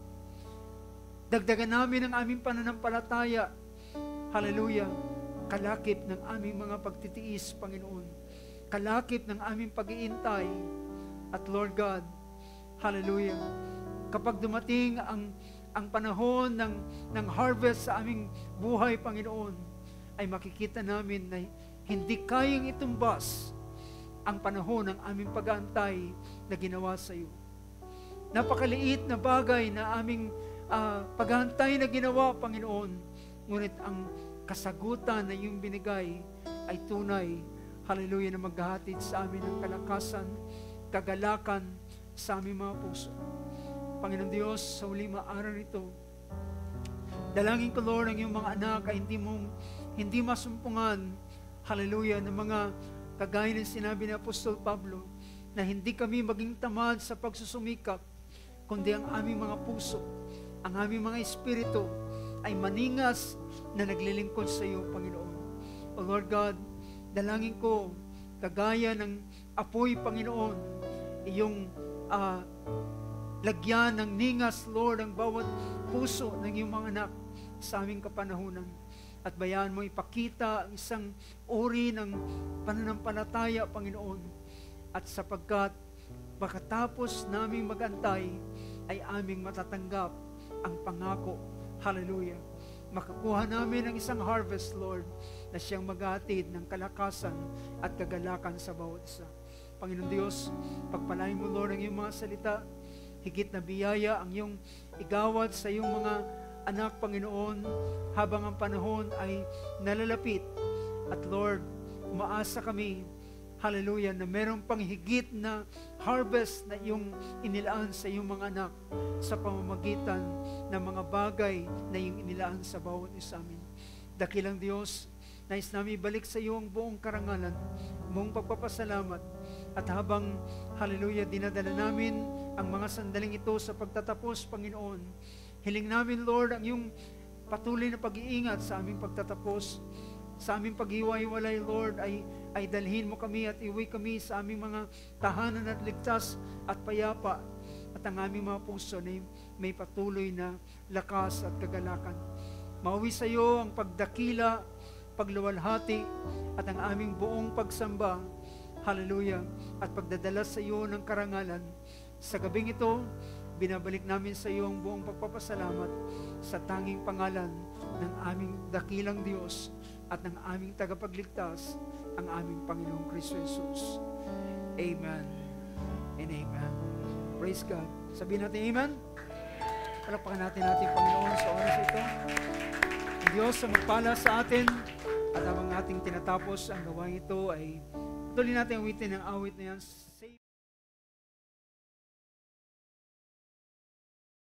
Dagdagan namin ang aming pananampalataya. Hallelujah. Kalakip ng aming mga pagtitiis, Panginoon. Kalakip ng aming pag-iintay. At Lord God, hallelujah, kapag dumating ang panahon ng harvest sa aming buhay, Panginoon, ay makikita namin na hindi kayang itumbas ang panahon ng aming pag-aantay na ginawa sa iyo. Napakaliit na bagay na aming pag-aantay na ginawa, Panginoon, ngunit ang kasagutan na iyong binigay ay tunay, hallelujah, na maghahatid sa amin ng kalakasan, kagalakan sa aming mga puso. Panginoon Diyos, sa uling araw nito, dalangin ko, Lord, ang iyong mga anak ay hindi masumpungan, hallelujah, ng mga kagaya ng sinabi ni Apostol Pablo, na hindi kami maging tamad sa pagsusumikap, kundi ang aming mga puso, ang aming mga espiritu ay maningas na naglilingkod sa iyo, Panginoon. O Lord God, dalangin ko, kagaya ng apoy, Panginoon, iyong lagyan ng ningas, Lord, ang bawat puso ng iyong mga anak sa aming kapanahunan. At bayaan mo ipakita ang isang uri ng pananampalataya, Panginoon. At sapagkat pagkatapos naming magantay, ay aming matatanggap ang pangako. Hallelujah. Makakuha namin ang isang harvest, Lord, na siyang maghatid ng kalakasan at kagalakan sa bawat isa. Panginoon Diyos, pagpalain mo, Lord, ang iyong mga salita, higit na biyaya ang iyong igawad sa iyong mga anak, Panginoon, habang ang panahon ay nalalapit. At Lord, umaasa kami, hallelujah, na meron pang higit na harvest na iyong inilaan sa iyong mga anak sa pamamagitan ng mga bagay na iyong inilaan sa bawat isa amin. Dakilang Diyos, nais namin ibalik sa iyo ang buong karangalan, buong pagpapasalamat. At habang, hallelujah, dinadala namin ang mga sandaling ito sa pagtatapos, Panginoon, hiling namin, Lord, ang iyong patuloy na pag-iingat sa aming pagtatapos, sa aming paghiwa-hiwalay, Lord, ay dalhin mo kami at iuwi kami sa aming mga tahanan at ligtas at payapa, at ang aming mga puso na may patuloy na lakas at kagalakan. Mauwi sa iyo ang pagdakila, pagluwalhati, at ang aming buong pagsamba, hallelujah, at pagdadala sa iyo ng karangalan. Sa gabing ito, binabalik namin sa iyo ang buong pagpapasalamat sa tanging pangalan ng aming dakilang Diyos at ng aming tagapagligtas, ang aming Panginoong Kristo Jesus. Amen and amen. Praise God. Sabihin natin amen. Palakpakan natin ating Panginoon sa oras ito. Ang Diyos sa magpala sa atin at habang ating tinatapos ang gawain ito ay tuloy natin awitin ang awit na yan.